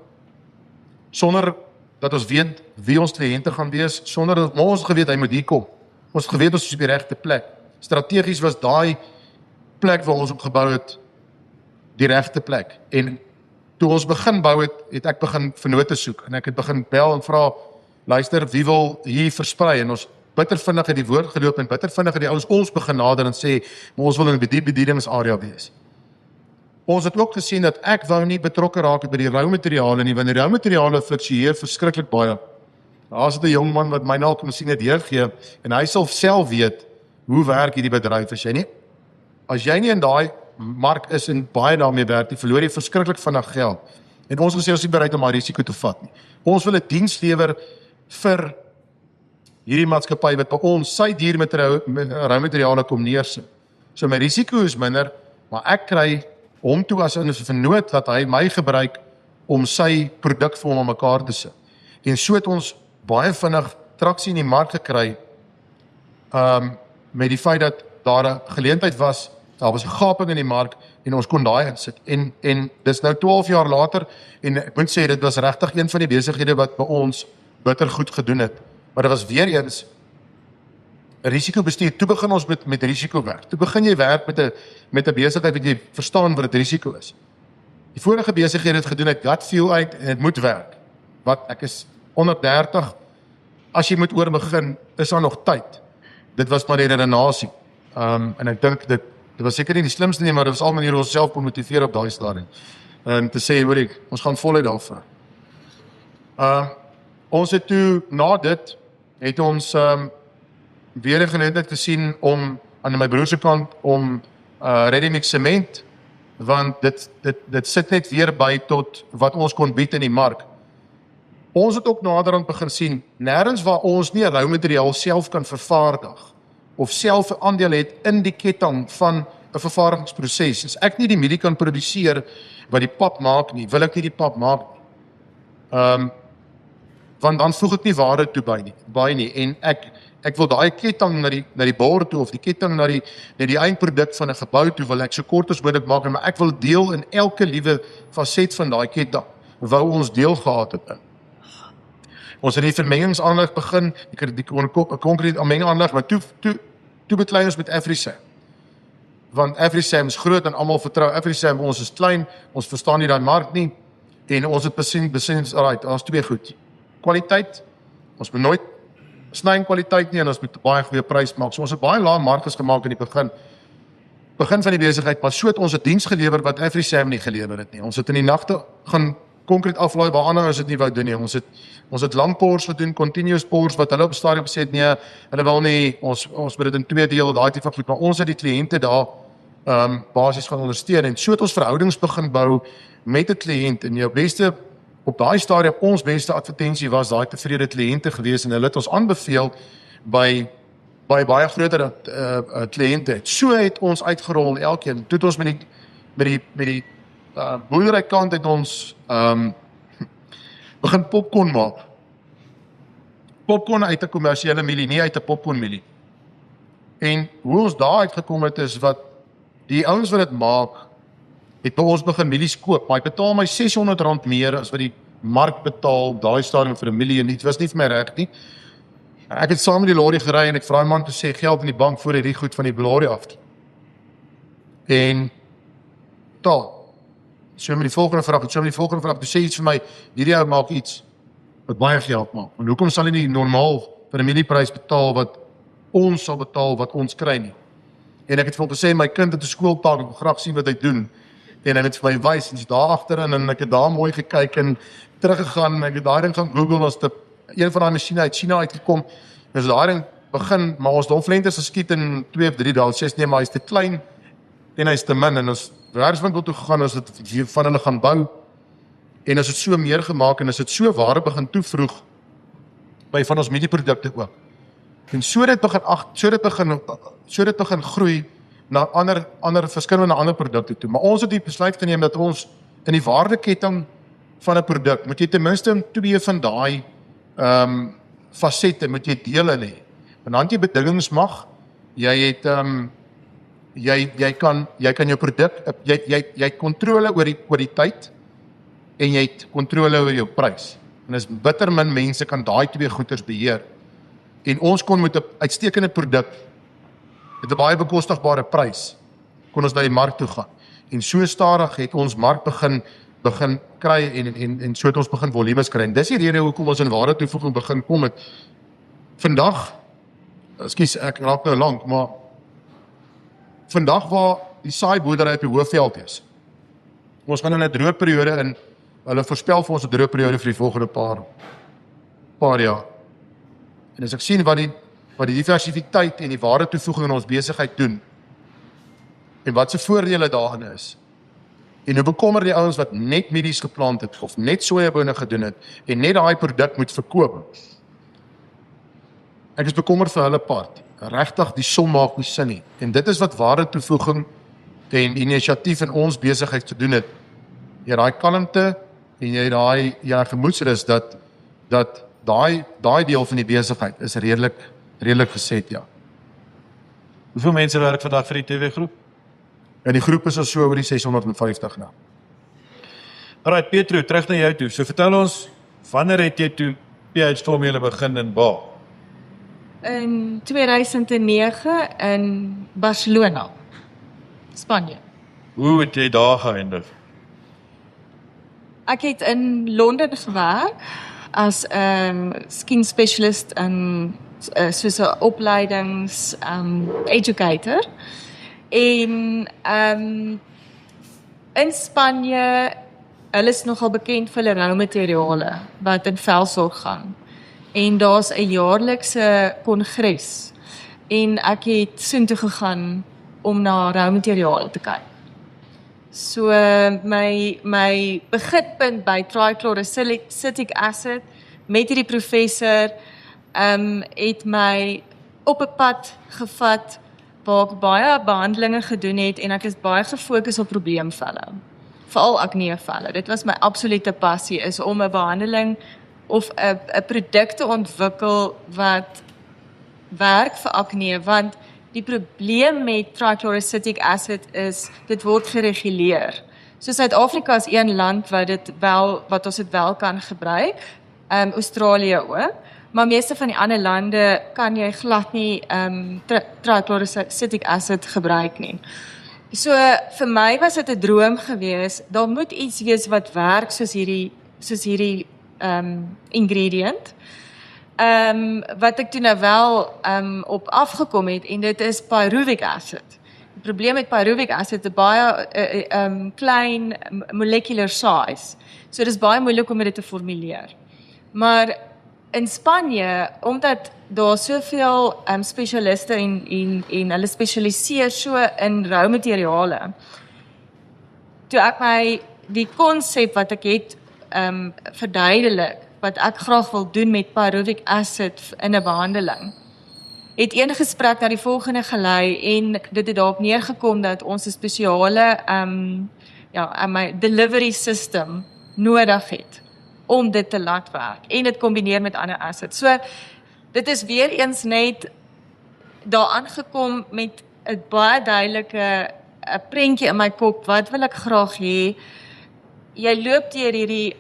sonder dat ons weet wie ons kliënte gaan wees, sonder dat ons geweet hy moet hier kom. Ons het geweet ons is op die regte plek. Strategies was daai plek waar ons op gebou het, die regte plek. En toe ons begin bou het ek begin vennote soek en ek het begin bel en vra, luister, wie wil hier versprei? En ons bitter vinnig het die woord geloop en bitter vinnig het die ouens ons begin nader en sê, maar ons wil in die bedieningsarea wees. Ons het ook gesien dat ek wou nie betrokke raak by die roumateriale nie, want die roumateriale fluktueer verskriklik baie. Daar is 'n jong man wat my nou kom sien het deurgee en hy sal self weet hoe werk hierdie bedryf as jy nie in daai mark is en baie daarmee werk, jy verloor jy verskriklik vinnig geld. En ons gesê ons is bereid om daai risiko te vat nie. Ons wil 'n diens lewer vir hierdie maatskappy wat by ons sy roumateriale kom neersit. So my risiko is minder, maar ek kry hom toe as 'n vernoot dat hy my gebruik om sy produk vir hom aan mekaar te sit. En so het ons baie vinnig traksie in die mark gekry met die feit dat daar 'n geleentheid was, daar was 'n gaping in die mark en ons kon daai insit. En dis nou 12 jaar later en ek moet sê dit was regtig een van die besighede wat by ons bitter goed gedoen het. Maar dit was weer eens 'n risikobestuur. Toe begin ons met risiko werk. Toe begin jy werk met 'n besigheid wat jy verstaan wat dit risiko is. Die vorige besighede het gedoen het gut feel uit en dit moet werk. Wat ek is onder 30, as jy moet oorbegin, is daar nog tyd. Dit was maar die redenasie. En ek dink dit was seker nie die slimste nie, maar dit was al maniere ons self kon motiveer op daai stadium. Te sê, hoor ek, ons gaan voluit daarvoor. Ons het toe, na dit, het ons weer 'n geleentheid gesien om, aan my broer se kant, om ready-mix sement, want dit sit net weer by tot wat ons kon bied in die mark. Ons het ook naderhand begin sien, nêrens waar ons nie 'n roumateriaal self kan vervaardig, of self 'n aandeel het in die ketting van 'n vervaardigingsproses. As ek nie die mielie kan produseer wat die pap maak nie, wil ek nie die pap maak nie. Want dan voeg ek nie waarde toe by nie. En ek wil daai ketting na die bord toe, of die ketting na die eindproduk van 'n gebou toe, wil ek so kort as moontlik maak, maar ek wil deel in elke liewe faset van daai ketting, wou ons deel gehad het in. Ons het die vermengingsaanleg begin, die konkrete mengaanleg, maar toe beklei ons met Afrisam. Want Afrisam is groot en almal vertrou Afrisam, ons is klein, ons verstaan nie daai mark nie, en ons het besien, alright, ons twee goed. Kwaliteit, ons moet nooit sny in kwaliteit nie, en ons moet baie goeie prys maak. So ons het baie lae marges gemaak in die begin van die besigheid, maar so het ons 'n diens gelewer wat Afrisam nie gelewer het nie. Ons het in die nagte gaan konkreet aflaai waar ander ons dit nie wou doen nie. Ons het lang pours gedoen, continuous pours wat hulle op stadium gesê het nee, hulle wil nie, ons moet dit in 2 deel, daai tipe goed, maar ons het die kliënte daar basies gaan ondersteun en so het ons verhoudings begin bou met 'n kliënt en jou beste op daai stadium ons beste advertensie was daai tevrede kliënte gewees en hulle het ons aanbeveel by baie groter kliënte. So het ons uitgerol elkeen. Toe het ons met die boerderykant het ons begin popcorn maak. Popcorn uit 'n kommersiële mielie, nie uit 'n popcornmielie. En hoe ons daar uitgekom het is wat die ouens wat dit maak, het by ons begin mielies koop, maar hy betaal my R600 meer as wat die mark betaal, daai stadium vir 'n mielie, en dit was nie vir my reg nie. Ek het saam met die lorry gery en ek vra die man te sê geld in die bank voor hy die goed van die lorry af. En so met die volgende vraag, toe sê iets vir my, hierdie ou maak iets wat baie geld maak. En hoekom sal hy nie normaal vir 'n mielieprys betaal wat ons sal betaal wat ons kry nie? En ek het vir hom gesê, my kind het 'n skooltaak, ek wil graag sien wat hy doen. En hy het vir my wys, en is daar agterin, en ek het daar mooi gekyk en teruggegaan, en ek het daai ding gaan Google, as een van daai masjiene uit China uitgekom, dus daai ding begin, maar ons dolflenters geskiet in 2 of 3 dae, sê nee, maar hy is te klein, en hy is te min, en ons werkswinkel toe gegaan, ons het van hulle gaan bou, en as het so meer gemaak, en as het so ware begin toevroeg, by van ons medieprodukte ook. En so dit begin groei na ander verskillende ander produkte toe. Maar ons het die besluit geneem dat ons in die waardeketting van 'n produk moet jy ten minste 2 van daai fasette moet jy dele hê. Want dan jy bedingingsmag, jy het jy kan jou produk jy het kontrole oor die tyd en jy het kontrole oor jou prys. En as bitter min mense kan daai 2 goeders beheer. En ons kon met 'n uitstekende produk met 'n baie bekostigbare prys kon ons na die mark toe gaan. En so stadig het ons mark begin kry en so het ons begin volumes kry. En dis die rede hoekom ons in waarde toevoeging begin kom het. Vandag, ekskuus, ek raak nou lank, maar vandag waar die saaiboerdery op die Hoëveld is. Ons gaan in 'n droë periode in. Hulle voorspel vir ons 'n droë periode vir die volgende paar jaar. En as ek sien wat die diversiteit en die waarde toevoeging in ons besigheid doen, en wat se voordele daarin is, en hoe bekommer die ouens wat net mielies geplant het, of net sojabone gedoen het, en net daai produk moet verkoop. Ek is bekommerd vir hulle part. Regtig, die som maak nie sin nie. En dit is wat waarde toevoeging en inisiatief in ons besigheid gedoen het. Jy daai kalmte en jy daai gemoedsrus dat daai deel van die besigheid is redelik geset, ja.
Hoeveel mense werk vandag vir die TV-groep?
En die groep is al so oor die 650 nou.
Alright, Petro, terug na jou toe. So vertel ons, wanneer het jy toe PH Formule begin in Baal?
In 2009 in Barcelona, Spanje.
Hoe het jy daar geëindig?
Ek het in Londen gewerk as 'n skin specialist en soos 'n opleidings educator. En in Spanje, hulle is nogal bekend vir hulle roumateriale wat in velsorg gaan. En daar's 'n jaarlikse kongres. En ek het soontoe gegaan om na roumateriale te kyk. So my beginpunt by trichloroacetic acid met hierdie professor het my op 'n pad gevat waar ek baie behandelinge gedoen het en ek is baie gefokus op probleemvelle. Veral aknevelle. Dit was my absolute passie, is om 'n behandeling of 'n produk te ontwikkel wat werk vir akne, want die probleem met trichloroacetic acid is, dit word gereguleer. So Suid-Afrika is een land wat ons dit wel kan gebruik, Australië ook, maar meeste van die ander lande kan jy glad nie trichloroacetic acid gebruik nie. So vir my was dit 'n droom gewees, daar moet iets wees wat werk soos hierdie ingredient. Wat ek toe nou wel op afgekom het, en dit is pyruvic acid. Die probleem met pyruvic acid is baie klein molecular size. So dit is baie moeilik om dit te formuleer. Maar in Spanje, omdat daar soveel spesialiste en hulle spesialiseer so in roumateriale, toe ek my die konsep wat ek het verduidelik, wat ek graag wil doen met pyruvic acid in 'n behandeling, het een gesprek na die volgende gelei en dit het daarop neergekom dat ons 'n spesiale my delivery system nodig het om dit te laat werk en dit kombineer met ander acids. So dit is weer eens net daar aangekom met 'n baie duidelike prentjie in my kop, wat wil ek graag hê? Jy loop deur hierdie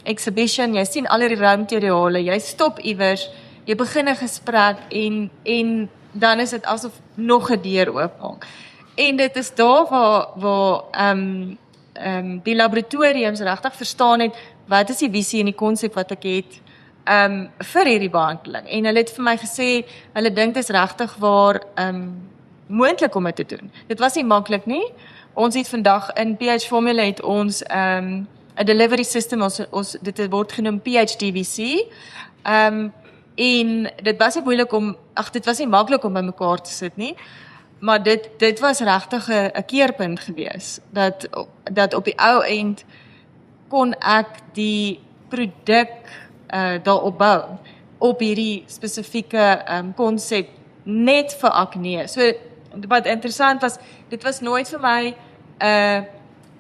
exhibition, jy sien al hierdie roumateriale, jy stop iewers jy begin 'n gesprek en dan is dit asof nog 'n deur oopmaak. En dit is daar waar die laboratoriums regtig verstaan het wat is die visie en die konsep wat ek het vir hierdie behandeling. En hulle het vir my gesê, hulle dink dit is regtig waar moontlik om dit te doen. Dit was nie maklik nie. Ons het vandag in PH Formula het ons 'n delivery system, dit word genoem PHDVC. En dit was nie moeilik dit was nie maklik om by mekaar te sit nie. Maar dit was regtig 'n keerpunt gewees dat op die ou end kon ek die produk daarop bou op hierdie spesifieke konsep net vir akne. So wat interessant was, dit was nooit vir my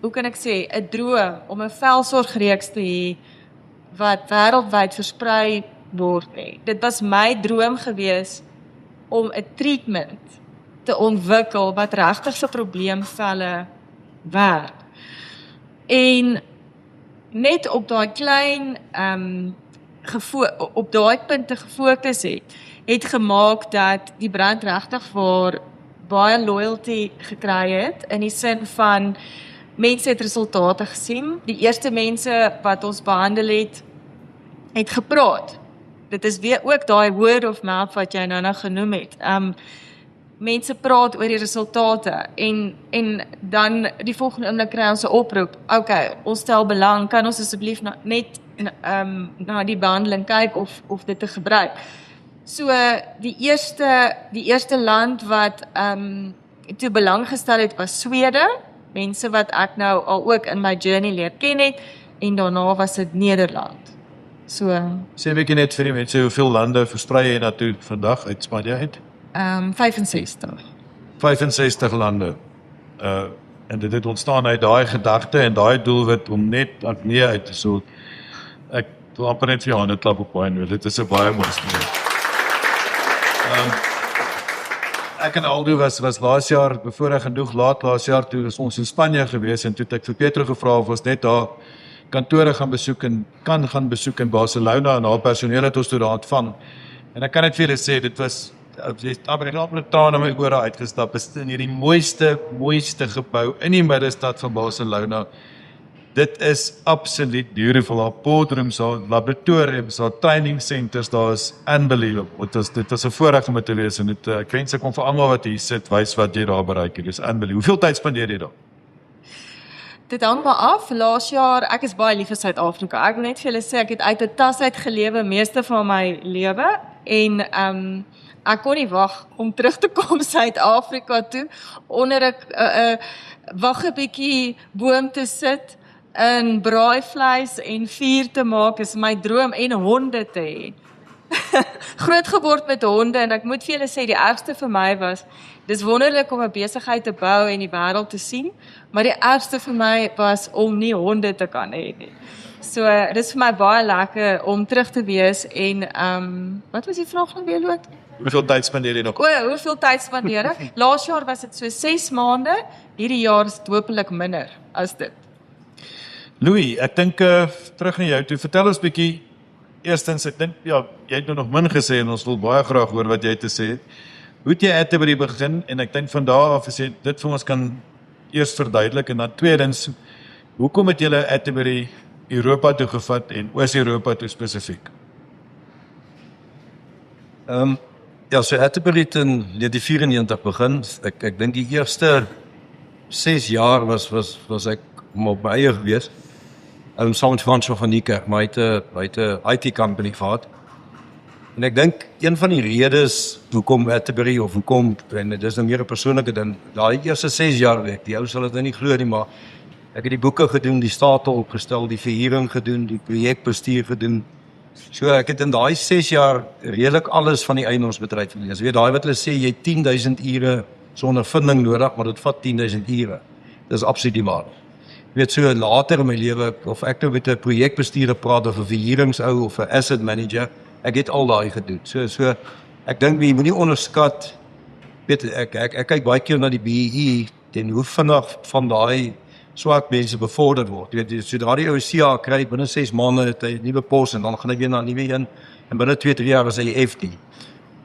hoe kan ek sê, 'n droom om 'n velsorgreeks te hê wat wêreldwyd versprei word nie. Dit was my droom gewees om 'n treatment te ontwikkel wat regtig vir probleemvelle werk. En net op daai klein op daai punte gefokus het gemaak dat die brand regtig vir baie loyalty gekry het in die sin van mense het resultate gesien. Die eerste mense wat ons behandel het gepraat. Dit is weer ook daai word of mouth wat jy nou genoem het. Mense praat oor die resultate en dan die volgende oomblik kry ons 'n oproep. Okay, ons stel belang, kan ons asseblief net na die behandeling kyk of dit te gebruik. So die eerste land wat toe belang gestel het was Swede, mense wat ek nou al ook in my journey leer ken het, en daarna was dit Nederland. So
Sê 'n bietjie net vir die mense hoeveel lande versprei jy naartoe vandag uit Spanje uit?
65.
65 lande. En dit het ontstaan uit daai gedagte en daai doelwit om net akne uit te sort. Ek wil amper net vir jou 'n klap op pyn, dit is 'n baie mooi storie. Ek en Aldo was laas jaar bevoorreg genoeg laas jaar toe is ons in Spanje gewees en toe het ek vir Petro gevra of ons net daar kantore gaan besoek en kan gaan besoek in Barcelona en haar personeel het ons toe daar ontvang. En ek kan net vir julle sê dit was jy het met trane my ore uitgestap, is in hierdie mooiste gebou in die middestad van Barcelona. Dit is absoluut beautiful, daar boardrooms, daar laboratoriums, daar training centers, daar is unbelievable. Dit is 'n voorreg om te wees en ek wens ek kon vir almal wat hier sit wys wat jy daar bereik het. Dis unbelievable. Hoeveel tyd spandeer jy daar?
Dit hang maar af. Laas jaar, ek is baie lief vir Suid-Afrika. Ek wil net vir julle sê ek het uit 'n tas uit gelewe meeste van my lewe en ek kon nie wag om terug te kom Suid-Afrika toe onder 'n wag 'n bietjie boom te sit en braaivleis en vuur te maak is my droom en honde te hê. Groot geword met honde en ek moet vir julle sê die ergste vir my was, dis wonderlik om 'n besigheid te bou en die wêreld te sien, maar die ergste vir my was om nie honde te kan hê nie. So dis vir my baie lekker om terug te wees en wat was die vraag nou weer Loot?
Hoeveel tyd spandeer jy nog?
Hoeveel tyd spandeer ek? Laas jaar was dit so 6 maande, hierdie jaar is dit hopelik minder as dit.
Louis, ek dink terug na jou toe. Vertel ons bietjie eerstens, ek dink ja, jy het nou nog min gesê en ons wil baie graag hoor wat jy te sê het. Hoe het jy Atterbury begin en ek dink van daar af as jy dit vir ons kan eers verduidelik en dan tweedens, hoekom het julle Atterbury Europa toe gevat en Oos-Europa toe spesifiek?
Ja, so Atterbury het in 1994 begin. Ek dink die eerste 6 jaar was ek op my eie gewees. Saam met Fransjo van Niekerk, maar hy het 'n IT company gehad. En ek dink een van die redes hoekom Atterbury of hoekom, en dit is nou meer 'n persoonlike ding, daai eerste 6 jaar werk, die ou sal dit nou nie glo nie, maar ek het die boeke gedoen, die state opgestel, die verhuuring gedoen, die projekbestuur gedoen. So ek het in daai 6 jaar redelik alles van die eiendomsbedryf gelees. Jy weet daai wat hulle sê jy 10,000 ure sonder vinding nodig, maar dit vat 10,000 ure. Dis absoluut nie waar. Jy weet so later in my lewe of ek nou met 'n projekbestuurder praat of 'n verhuuringsou of 'n asset manager, ek het al daai gedoen. So ek dink jy moenie onderskat, weet ek kyk baie keer na die BEE en hoe vinnig van daai swart mense bevorder word. Jy weet, sodra die OCA kry binne 6 maande het hy 'n nuwe pos en dan gaan hy weer na 'n nuwe een. en binne 2-3 jaar was hy F10.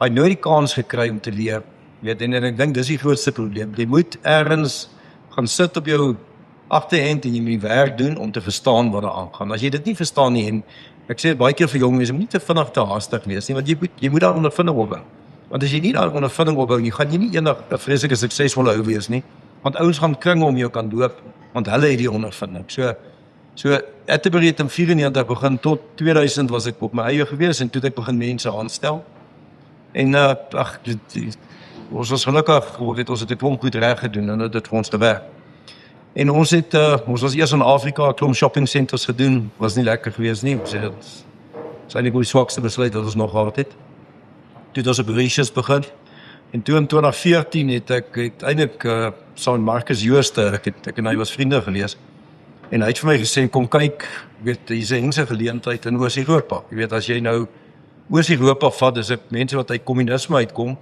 Hy het nooit die kans gekry om te leer, weet, en ek dink dis die grootste probleem. Jy moet ergens gaan sit op jou agterhand en jy moet die werk doen om te verstaan wat daar aangaan. As jy dit nie verstaan nie, en ek sê baie keer vir jong mense, moet nie te vinnig te haastig wees nie, want jy moet daar ondervinding opbou. Want as jy nie daar ondervinding opbou nie, gaan jy nie eendag 'n vreeslike suksesvolle ou wees nie, want ouens gaan kring om jou kan doop, want hulle het die ondervinding. So Atterbury het in 94 begin, tot 2000 was ek op my eie gewees, en toe het ek begin mense aanstel. En ons was gelukkig, ons het 'n klomp goed reg gedoen, en dit het vir ons gewerk. En ons was eers in Afrika 'n klomp shopping centers gedoen, was nie lekker geweest nie, ons het dit eintlik die swakste besluit wat ons nog gehad het. Toe het ons op Mauritius begin, en toe in 2014 het ek eintlik saam met Marcus Jooste, ek en hy was vriende gewees, en hy het vir my gesê, kom kyk, weet, hier is 'n hengse geleentheid in Oos-Europa. Jy weet, as jy nou Oos-Europa vat, dis ek mense wat uit kommunisme uitkom,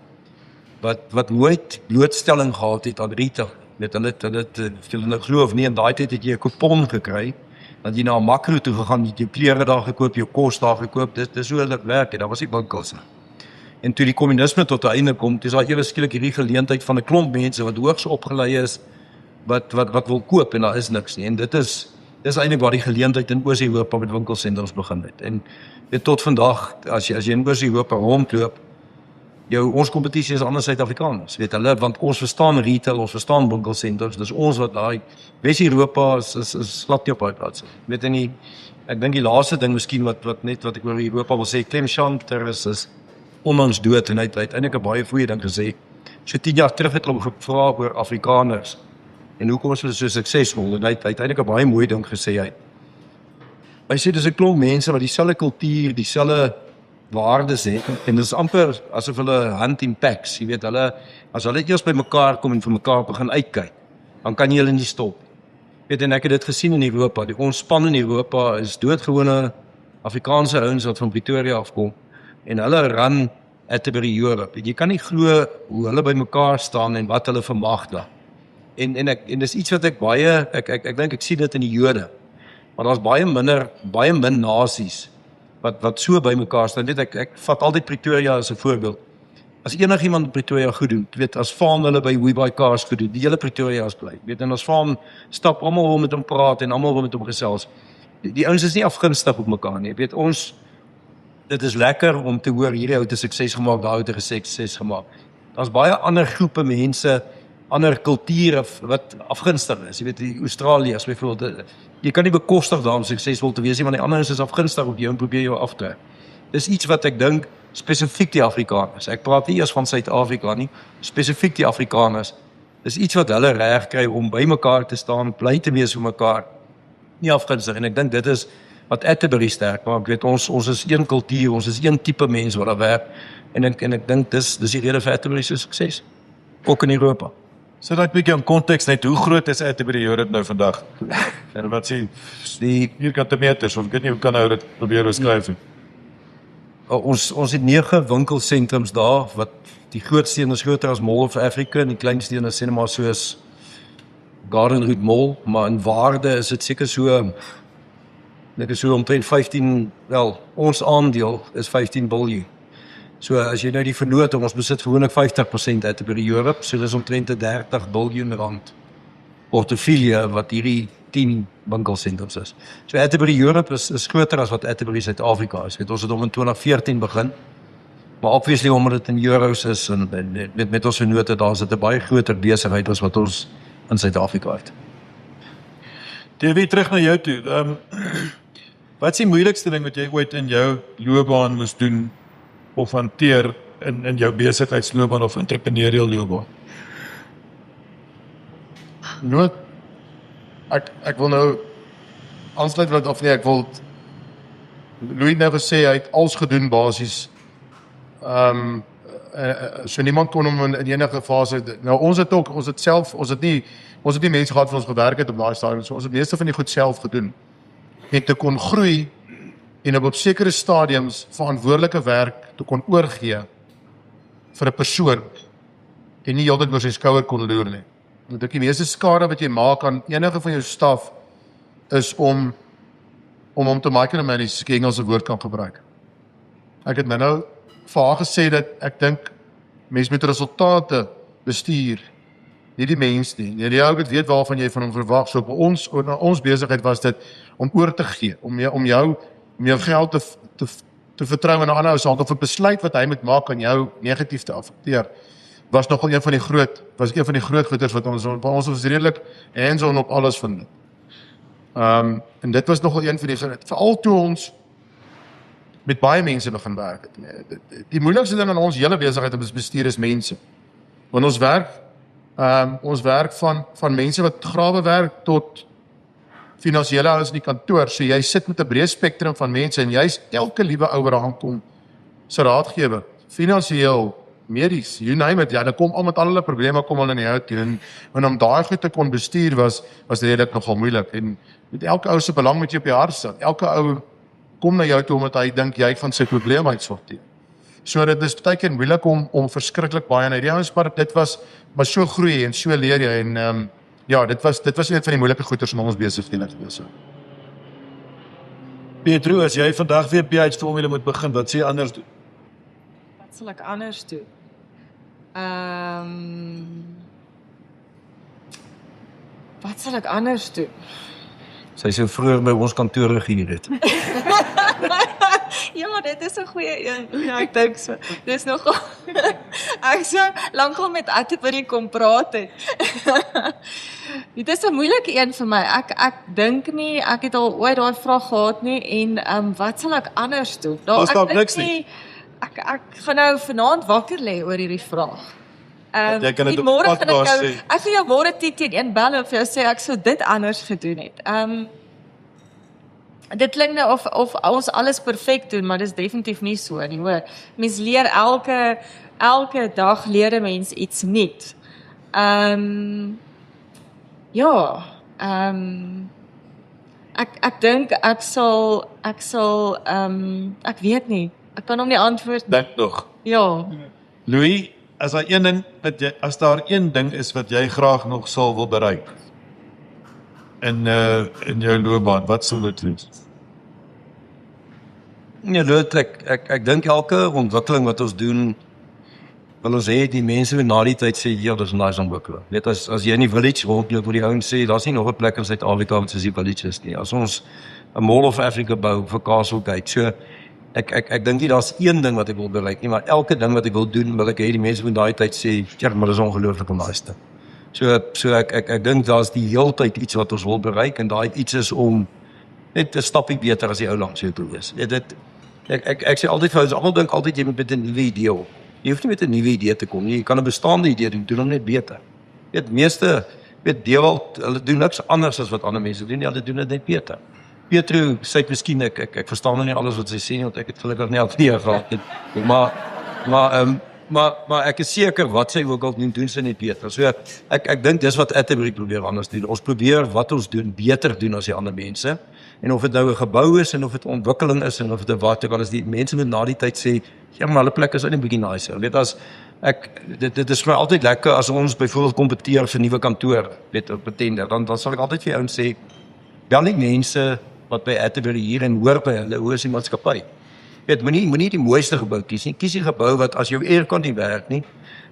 wat nooit blootstelling gehad het aan retail. Weet, hulle nou glo of nie, in daai tyd het jy 'n kupon gekry, dat jy na 'n Makro toe gegaan, jy het jou klere daar gekoop, jou kos daar gekoop, dis hoe dit werk, en daar was nie winkels nie. En toe die kommunisme tot 'n einde kom, dis daar ewe skielik hierdie geleentheid van 'n klomp mense wat hoogs opgelei is, wat wil koop, en daar is niks nie. En dis eintlik waar die geleentheid in Oos-Europa met winkelsentrums begin het. En dit tot vandag, as jy in Oos-Europa rondloop, ons kompetisie is ander Suid-Afrikaners, weet hulle, want ons verstaan retail, ons verstaan winkelsentrums, dis ons wat daai Wes-Europa is glad nie op uitplaas. Weet jy nie, ek dink die laaste ding miskien wat ek oor Europa wil sê, Clem Chanter is onlangs dood, en hy het eintlik 'n baie goeie ding gesê. So 10 jaar terug het hulle gevra oor Afrikaners, en hoekom is hulle so suksesvol, en hy het eintlik 'n baie mooi ding gesê. Hy sê dis 'n klomp mense wat dieselfde kultuur, dieselfde waardes het, en dit is amper asof hulle hand in packs, jy weet, as hulle eers by mekaar kom en vir mekaar begin uitkyk, dan kan jy hulle nie stop. Weet, en ek het dit gesien in Europa, ons span in Europa is doodgewone Afrikaanse ouens wat van Pretoria afkom, en hulle run Atterbury Europe. Jy kan nie glo hoe hulle by mekaar staan en wat hulle vermag daar. En dis iets wat ek dink ek sien dit in die Jode, maar daar's baie min nasies wat so by mekaar staan. Ek vat altyd Pretoria as 'n voorbeeld. As enigiemand in Pretoria goed doen, weet, as Vaan hulle by WeBuyCars goed doen, die hele Pretoria is bly. Weet, en as Vaan stap, almal wil met hom praat en almal wil met hom gesels. Die ouens is nie afgunstig op mekaar nie. Weet, dit is lekker om te hoor hierdie ou het 'n sukses gemaak, daai ou het 'n sukses gemaak. Daar's baie ander groepe mense, ander kulture wat afgunstig is. Jy weet, die Australiërs byvoorbeeld, jy kan nie bekostig daar om suksesvol te wees nie, want die ander is afgunstig op jou en probeer jou aftrek. Dis iets wat ek dink spesifiek die Afrikaners. Ek praat nie eers van Suid-Afrika nie, spesifiek die Afrikaners. Dis iets wat hulle reg kry om by mekaar te staan, bly te wees vir mekaar, nie afgunstig. En ek dink dit is wat Atterbury sterk maak. Ek weet, ons is een kultuur, ons is een tipe mens wat daar werk, en ek dink dis die rede vir Atterbury se sukses, ook in Europa.
So dat bietjie in konteks net, hoe groot is Atterbury Europe nou vandag? En wat sê, die vierkante meters, of ek weet nie, hoe kan nou dit probeer beskryf?
Ons het 9 winkelsentrums daar, wat die grootste een is groter as Mall of Africa, en die kleinste een is sê maar soos Garden Route Mall, maar in waarde is dit seker so, dit is so omtrent 15, wel, ons aandeel is 15 biljoen. So as jy nou die vernoot, ons besit gewoonlik 50% Atterbury Europe, so dis omtrent 30 biljoen rand portefeulje wat hierdie 10 winkelsentrums is. So Atterbury Europe is groter as wat Atterbury Suid-Afrika is. Ons het om in 2014 begin, maar obviously omdat dit in euros is, en met ons vernote, daar is dit 'n baie groter besigheid as wat ons in Suid-Afrika het.
Davie, terug na jou toe. Wat is die moeilikste ding wat jy ooit in jou loopbaan moes doen of hanteer in jou besigheidsloopbaan of entrepreneurial loopbaan?
Nooit. Ek wil nou aansluit wat of nee, ek wil Louis nou gesê hy het alles gedoen basies. So niemand kon hom in enige fase. Nou ons het nie mense gehad wat ons gewerk het op daai stadium. So ons het meeste van die goed self gedoen. En te kon groei en op sekere stadiums verantwoordelike werk te kon oorgee vir 'n persoon en nie heeltyd oor sy skouer kon loer nie. Want die meeste skade wat jy maak aan enige van jou staf is om hom te micromanage, as ek 'n Engelse woord kan gebruik. ek het nou vir haar gesê dat ek dink mense met resultate bestuur, nie die mens nie. Die ou moet weet waarvan jy van hom verwag. So ons besigheid was dit om oor te gee, om jou geld te vertrou in 'n ander ou se hand of 'n besluit wat hy moet maak aan jou negatief te affekteer. Was nogal een van die groot goeders wat ons was redelik hands-on op alles vind. En dit was nogal een van die veral toe ons met baie mense begin werk het. Die moeilikste ding aan ons hele besigheid om bestuur is mense. Want ons werk van mense wat grawe werk tot finansiële ouens in die kantoor. So jy sit met 'n breë spektrum van mense en jy's elke liewe ou wat daar aankom se raadgewer, finansiëel, medies, you name it. Ja, dan kom al met al hulle probleme kom al in jou toe en om daai goed te kon bestuur was redelik nogal moeilik en met elke ou se belang met jou op die hart staan. Elke ou kom na jou toe omdat hy dink jy gaan sy probleme uitsorteer. So dit is baie keer moeilik om verskriklik baie uit die ouens, maar dit was maar so groei en so leer jy en ja, dit was een van die moeilike goeters om ons besighede te wees.
Pietro, as jy vandag weer PH-formule moet begin, wat sê jy anders doen?
Wat sal ek anders doen? Wat sal ek anders doen?
Sy sou vroeër by ons kantoor gehuur het.
Ja, dit is 'n goeie een. Ja, ek dink so. Dis nogal ek so lankal met Atterbury kom praat het. Dit is 'n moeilike een vir my. Ek dink nie ek het al ooit daai vraag gehad nie en wat sal ek anders doen?
Was daar
ek dink
niks nie?
Ek gaan nou vanaand wakker lê oor hierdie vraag.
Jy kan dit op
môre gaan
podcast sê.
ek vir jou môre 10:01 bel en vir jou sê ek sou dit anders gedoen het. Dit klink nou of ons alles perfek doen, maar dis definitief nie so nie, hoor. Mens leer elke dag leer 'n mens iets nuut. Ek dink ek sal ek weet nie. Ek kan hom nie antwoord nie.
Dink nog.
Ja.
Louis, as daar een ding is wat jy graag nog sal wil bereik in jou loopbaan, wat sal dit wees?
Ja, ek dink elke ontwikkeling wat ons doen, wil ons hê die mense wat na die tyd sê, ja, dis nice ontwikkeling. Net as jy in die village rondloop waar die ouens sê, daar's nie nog 'n plek in Suid-Afrika wat soos die village is nie. As ons 'n Mall of Africa bou vir Castle Gate, so ek dink nie daar's een ding wat ek wil bereik nie, maar elke ding wat ek wil doen, wil ek hê die mense van daai tyd sê, ja, maar dis ongelooflik nice. So ek dink daar's die heeltyd iets wat ons wil bereik en daai iets is om net 'n stappie beter as die ou langs jou toe is. Ek sê altyd vir ons, almal dink altyd jy moet met 'n nuwe idee op. Jy hoef nie met 'n nuwe idee te kom nie. Jy kan 'n bestaande idee doen hom net beter. Meeste Dewald, hulle doen niks anders as wat ander mense doen nie, hulle doen dit net beter. Pietro sê miskien ek verstaan nou nie alles wat sy sê nie, want ek het gelukkig nie al nie gehad nie. Maar ek is seker wat sy ook al doen sy net beter. So ek dink dis wat Atterbury probeer anders doen. Ons probeer wat ons doen beter doen as die ander mense. En of dit nou 'n gebou is en of dit ontwikkeling is en of dit wat ook al is, die mense moet na die tyd sê, ja, maar hulle plek is net 'n bietjie nicer. Weet as dit is vir my altyd lekker as ons byvoorbeeld kompeteer vir nuwe kantore, weet op 'n tender, dan sal ek altyd vir jou sê, bel nie mense wat by Atterbury hier en hoor by hulle hoe is die maatskappy. Weet, moenie die mooiste gebou kies nie. Kies die gebou wat as jou aircon nie werk nie,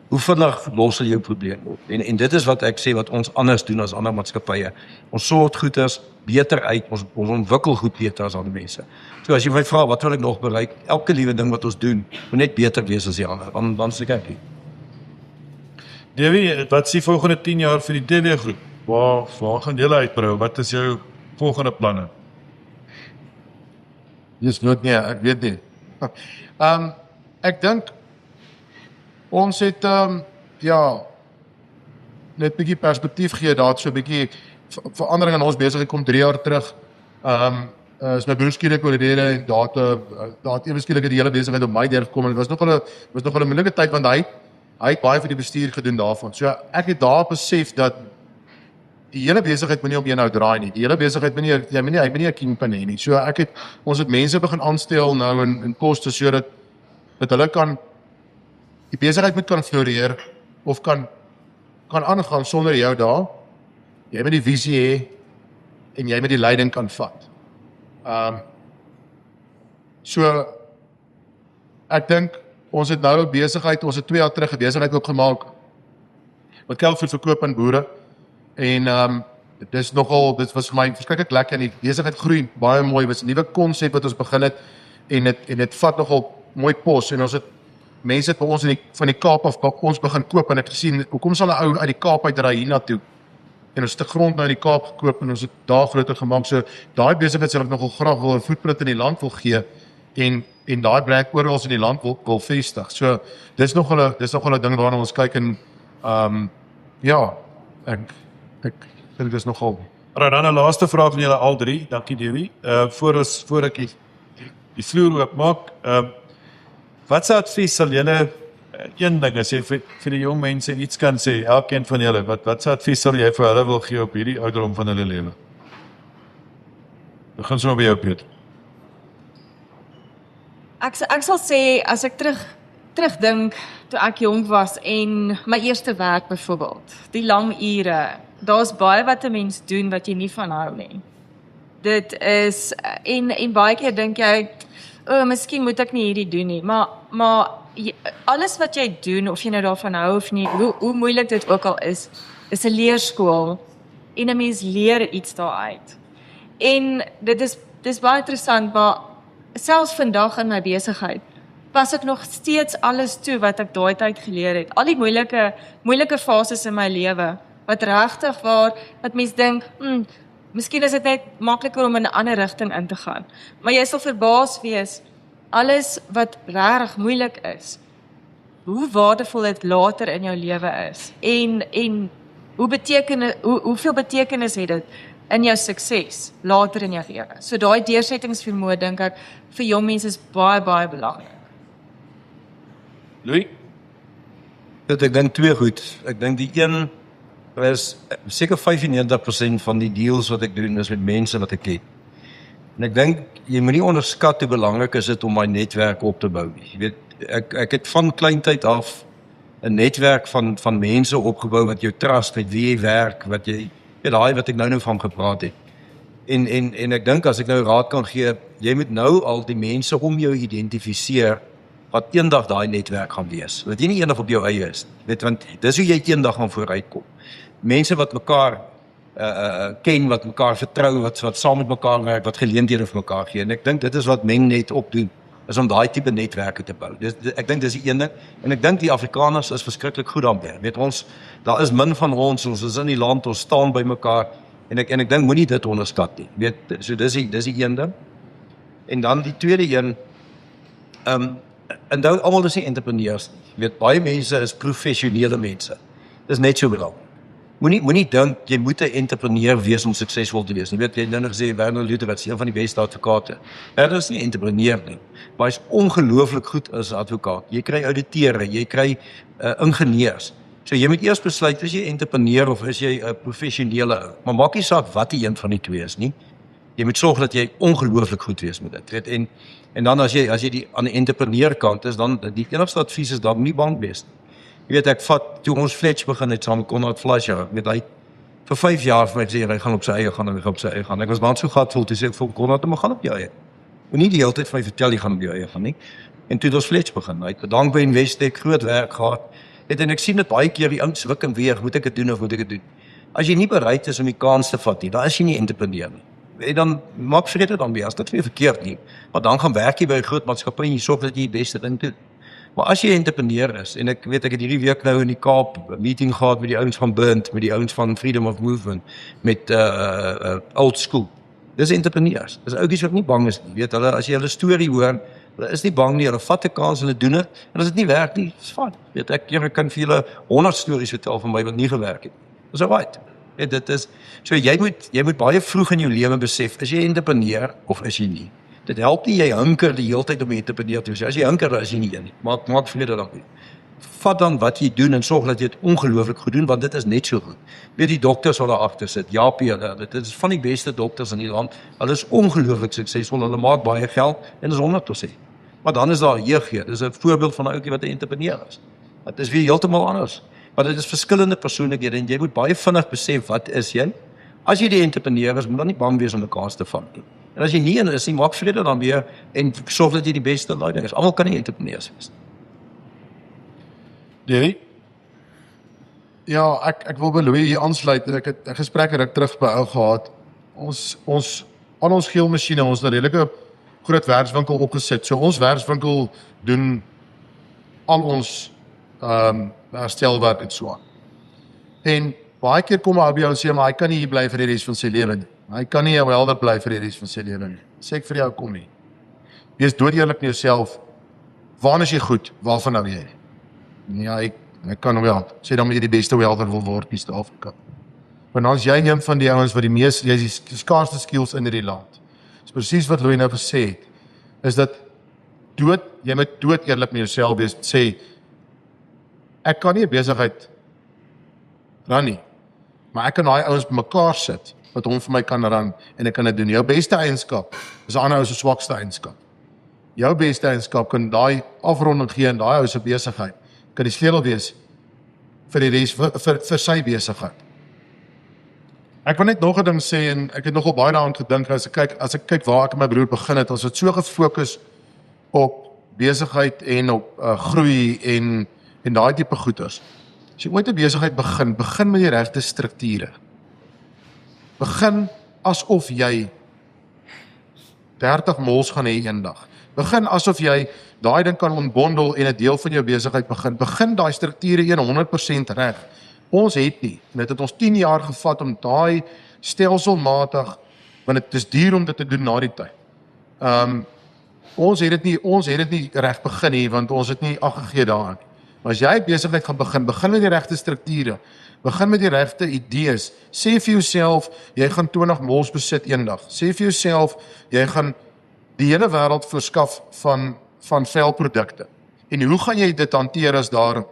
hoe vinnig los jy jou probleem op. En dit is wat ek sê wat ons anders doen as ander maatskappye. Ons sort goeders beter uit, ons ontwikkel goed beter as ander mense. So as jy my vra wat wil ek nog bereik, elke liewe ding wat ons doen, moet net beter wees as die ander. Dan sê ek nie.
Davie, wat is die volgende 10 jaar vir die DW groep? Waar gaan julle uitbrou? Wat is jou volgende planne?
Dis nooit nie, ek weet nie. Ek dink ons het net 'n bietjie perspektief gee daar so 'n bietjie verandering in ons besigheid kom 3 jaar terug. Is my broer skielik oorlede en daar het ewe skielik die hele besigheid op my deur gekom en dit was nogal 'n moeilike tyd want hy het baie vir die bestuur gedoen daarvan. So ek het daar besef dat die hele besigheid moet nie om een nou draai nie. Die hele besigheid moet nie 'n kingpin hê nie. So ons het mense begin aanstel nou in koste sodat hulle kan die besigheid moet kan floreer of kan aangaan sonder jou daar. Jy moet die visie hê en jy moet die leiding kan vat. So ek dink ons het nou 'n besigheid, ons het 2 jaar terug 'n besigheid opgemaak wat kelvoed verkoop aan boere en dit was vir my verskriklik lekker en die besigheid groei baie mooi, dit was 'n nuwe konsep wat ons begin het en dit vat nogal mooi pos en ons het mense het by ons van die Kaap af ons begin koop en het gesien, hoekom sal 'n ou uit die Kaap uitry hiernatoe? En ons het 'n grond nou in die Kaap gekoop en ons het daar groter gemaak. So daai besigheid sal ek nogal graag wil 'n footprint in die land wil gee en daai brand oral in die land wil vestig. So dis nog 'n ding waarna ons kyk en ja, ek dink dis nogal.
Maar dan 'n laaste vraag van julle al drie. Dankie Dewie. Voor ek die vloer oopmaak, wat se advies sal julle een ding as jy vir die jong mense iets kan sê, elkeen van julle, wat se advies sal jy vir hulle wil gee op hierdie ouderdom van hulle lewe? Begin sommer by jou, Piet.
Ek sal sê as ek terugdink toe ek jonk was en my eerste werk byvoorbeeld, die lang ure, daar's baie wat 'n mens doen wat jy nie van hou nie. Dit is en baie keer dink jy, miskien moet ek nie hierdie doen nie, maar alles wat jy doen, of jy nou daarvan hou of nie, hoe moeilik dit ook al is 'n leerskool en 'n mens leer iets daaruit. En dis baie interessant, maar selfs vandag in my besigheid pas ek nog steeds alles toe wat ek daai tyd geleer het. Al die moeilike fases in my lewe wat regtig wat mens dink, miskien is dit net makliker om in 'n ander rigting in te gaan. Maar jy sal verbaas wees, alles wat regtig moeilik is, hoe waardevol dit later in jou lewe is. En hoeveel betekenis het dit in jou sukses later in jou lewe. So daai deursettingsvermoë dink ek vir jong mense is baie baie belangrik.
Louis?
Ek dink twee goed. Ek dink die een is seker 95% van die deals wat ek doen is met mense wat ek ken. En ek dink jy moet nie onderskat hoe belangrik is dit om my netwerk op te bou nie. Jy weet, ek het van kleintyd af 'n netwerk van mense opgebou wat jou trust, met wie jy werk, wat jy daai wat ek nou van gepraat het. En ek dink as ek nou raad kan gee, jy moet nou al die mense om jou identifiseer wat eendag daai netwerk gaan wees. Wat jy nie eendag op jou eie is. Weet, want dis hoe jy eendag gaan vooruitkom. Mense wat mekaar ken, wat mekaar vertrou, wat saam met mekaar werk, wat geleenthede vir mekaar gee. En ek dink dit is wat Mengnet opdoen, is om daai tipe netwerke te bou. Ek dink dis die een ding. En ek dink die Afrikaners is verskriklik goed daarmee. Weet ons, daar is min van ons is in die land, ons staan by mekaar. En ek dink moenie dit onderskat nie. Weet, so dis die een ding. En dan die tweede een, en dan almal is nie entrepreneurs nie. Weet, baie mense is professionele mense. Dis net so belangrik. Moenie dink jy moet 'n entrepreneur wees om suksesvol te wees. Jy weet, jy het nou gesê Werner Luther wat een van die beste advokate. Hy is nie 'n entrepreneur nie, maar hy is ongelooflik goed as advokaat. Jy kry ouditeure, jy kry ingenieurs. So jy moet eers besluit is jy entrepreneur of is jy 'n professionele. Maar maak nie saak wat die een van die twee is nie. Jy moet sorg dat jy ongelooflik goed wees met dit. Weet, en dan as jy die aan die entrepreneur kant is, dan die enigste advies is dan nie bang wees nie. Jy weet, toe ons Fletch begin het saam met Konrad Fleischer, weet hy vir 5 jaar vir my gesê hy gaan op sy eie gaan. Ek was baie so gatvol toe sê ek vir Konrad, maar gaan op jou eie. Moenie die hele tyd vir my vertel jy gaan op jou eie gaan nie. En toe het ons Fletch begin. Hy het bedank by Investec, groot werk gehad. En ek sien dit baie keer die ouens wik en weer, moet ek dit doen of moet ek dit doen? As jy nie bereid is om die kans te vat nie, dan is jy nie entrepreneur nie. En dan maak vrede dan weer, as dit nie verkeerd nie. Maar dan gaan werk jy by 'n groot maatskappy en jy sorg dat jy die beste ding doen. Maar as jy entrepreneur is, en ek het hierdie week nou in die Kaap 'n meeting gehad met die ouens van Burnt, met die ouens van Freedom of Movement, met Old School. Dis entrepreneurs. Dis ouetjies wat nie bang is nie. Weet hulle, as jy hulle storie hoor, hulle is nie bang nie, hulle vat 'n kans, hulle doen dit. En as dit nie werk nie, is fyn. Weet ek kan vir julle 100 stories vertel van my wat nie gewerk het. Dis alright. Weet dit is so jy moet baie vroeg in jou lewe besef, is jy entrepreneur of is jy nie? Dit help nie jy hunker die hele tyd om entrepreneur te wees. As jy hunker, dan is jy nie een nie. Maak vrede daarmee. Vat dan wat jy doen en sorg dat jy dit ongelooflik goed doen, want dit is net so goed. Weet die dokters wat daar agter sit, Japie, dit is van die beste dokters in die land. Hulle is ongelooflik suksesvol, hulle maak baie geld en dis 100%. Maar dan is daar jeugd. Dis 'n voorbeeld van 'n ouetjie wat 'n entrepreneur is. Dit is weer heeltemal anders. Maar dit is verskillende persoonlikhede en jy moet baie vinnig besef wat is jy? As jy die entrepreneur is, moet dan nie bang wees om 'n kans te vat nie. En as jy nie in is nie, maak vrede daarmee en sorg dat jy die beste leier is. Almal kan nie entrepreneurs wees.
Davey? Ja, ek wil by Louis hier aansluit. Ek het 'n gesprek ruk terug by ou gehad. Al ons geelmasjiene, ons het 'n redelike groot werkswinkel opgesit. So ons werkswinkel doen al ons herstelwerk en so aan. En baie keer kom hy by jou en sê, maar hy kan nie hier bly vir die res van sy lewe nie. Hy kan nie 'n welder bly vir die res van sy lewe nie. Sê ek vir jou, kom nie. Wees doodeerlik met jouself. Waarna is jy goed? Waarvan hou jy? Ja, ek kan wel. Sê dan moet jy die beste welder wil word in Suid-Afrika. Want dan is jy een van die ouens wat jy is die skaarste skills in hierdie land. Dis presies wat Louis nou gesê het. Is dat jy moet dood eerlik met jouself wees. Sê, ek kan nie 'n besigheid run nie, maar ek kan daai ouens bymekaar sit wat hom vir my kan run en ek kan dit doen. Jou beste eienskap is 'n ander ou se swakste eienskap. Jou beste eienskap kan daai afronding gee in daai ou se besigheid. Kan die sleutel wees vir die res vir sy besigheid. Ek wil net nog 'n ding sê en ek het nogal baie daaraan gedink as ek kyk waar ek en my broer begin het. Ons het so gefokus op besigheid en op groei en daai tipe goeders. As jy ooit 'n besigheid begin met die regte strukture. Begin asof jy 30 mols gaan hê eendag. Begin asof jy daai ding kan ontbondel en 'n deel van jou besigheid begin daai strukture 100% reg. Ons het nie. En dit het ons 10 jaar gevat om daai stelselmatig, want dit is duur om dit te doen na die tyd. Ons het dit nie reg begin nie, want ons het nie ag gegee daaraan. Maar as jy besigheid gaan begin met die regte strukture, begin met die regte idees. Sê vir jouself, jy gaan 20 mols besit eendag. Sê vir jouself, jy gaan die hele wêreld verskaf van velprodukte. En hoe gaan jy dit hanteer as daar 'n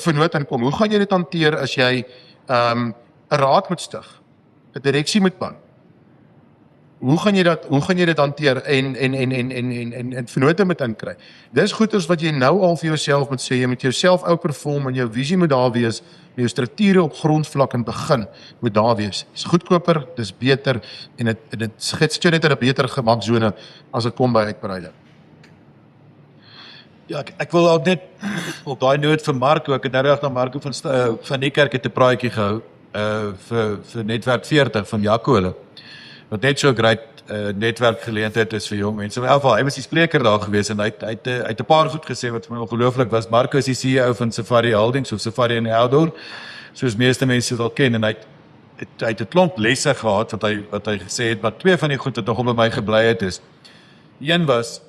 vernoot inkom? Hoe gaan jy dit hanteer as jy 'n raad moet stig, 'n direksie moet bou? Hoe gaan jy dit hanteer en vernote moet inkry? Dis goeders wat jy nou al vir jouself moet sê, jy moet jouself outperform en jou visie moet daar wees, met jou strukture op grondvlak en begin moet daar wees. Dis goedkoper, dis beter en dit skets jou net in 'n beter gemaksone as dit kom by uitbreiding.
Ja, ek wil ook net op daai noot vir Marco, ek het nou reg na Marco van Niekerk het 'n praatjie gehou vir Netwerk 40 van Jaco, wat net so 'n great netwerkgeleentheid is vir jong mense. In elk geval, hy was die spreker daar gewees en hy het 'n paar goed gesê wat vir my ongelooflik was. Marco is die CEO van Safari Holdings of Safari in Outdoor, soos meeste mense dit al ken, en hy het 'n klomp lesse gehad wat hy gesê het, maar twee van die goed wat nog by my gebly het is. Een was,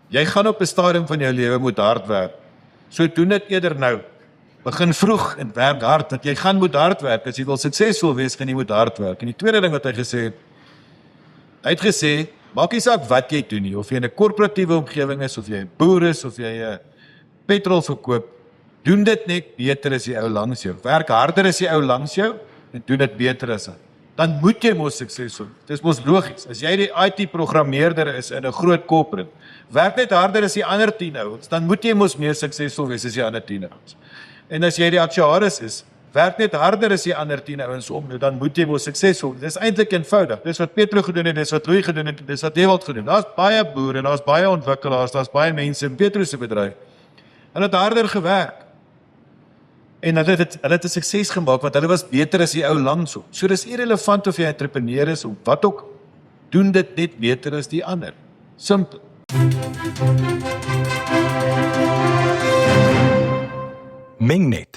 jy gaan op 'n stadium van jou lewe moet hard werk. So doen dit eerder nou. Begin vroeg en werk hard, want jy moet hard werk. As jy wil suksesvol wees, gaan jy moet hard werk. En die tweede ding wat hy gesê het, hy het gesê, maak nie saak wat jy doen nie, of jy in 'n korporatiewe omgewing is, of jy 'n boer is, of jy petrol verkoop, doen dit net beter as die ou langs jou. Werk harder as die ou langs jou, en doen dit beter as hy. Dan moet jy mos suksesvol. Dis mos logies. As jy die IT-programmeerder is in 'n groot corporate, werk net harder as die ander 10 ouens, dan moet jy mos meer suksesvol wees as die ander 10 ouens. En as jy die aktuaris is, werk net harder as die ander 10 ouens dan moet jy mos suksesvol. Dis eintlik eenvoudig. Dis wat Petro gedoen het, dis wat Louis gedoen het, dis wat Ewald gedoen het. Daar's baie boere, daar's baie ontwikkelaars, daar's baie mense in Petro se bedryf. Hulle het harder gewerk. En hulle het 'n sukses gemaak want hulle was beter as die ou langs hom. So dis irrelevant of jy 'n entrepreneur is of wat ook, doen dit net beter as die ander. Simpel.
Mengnet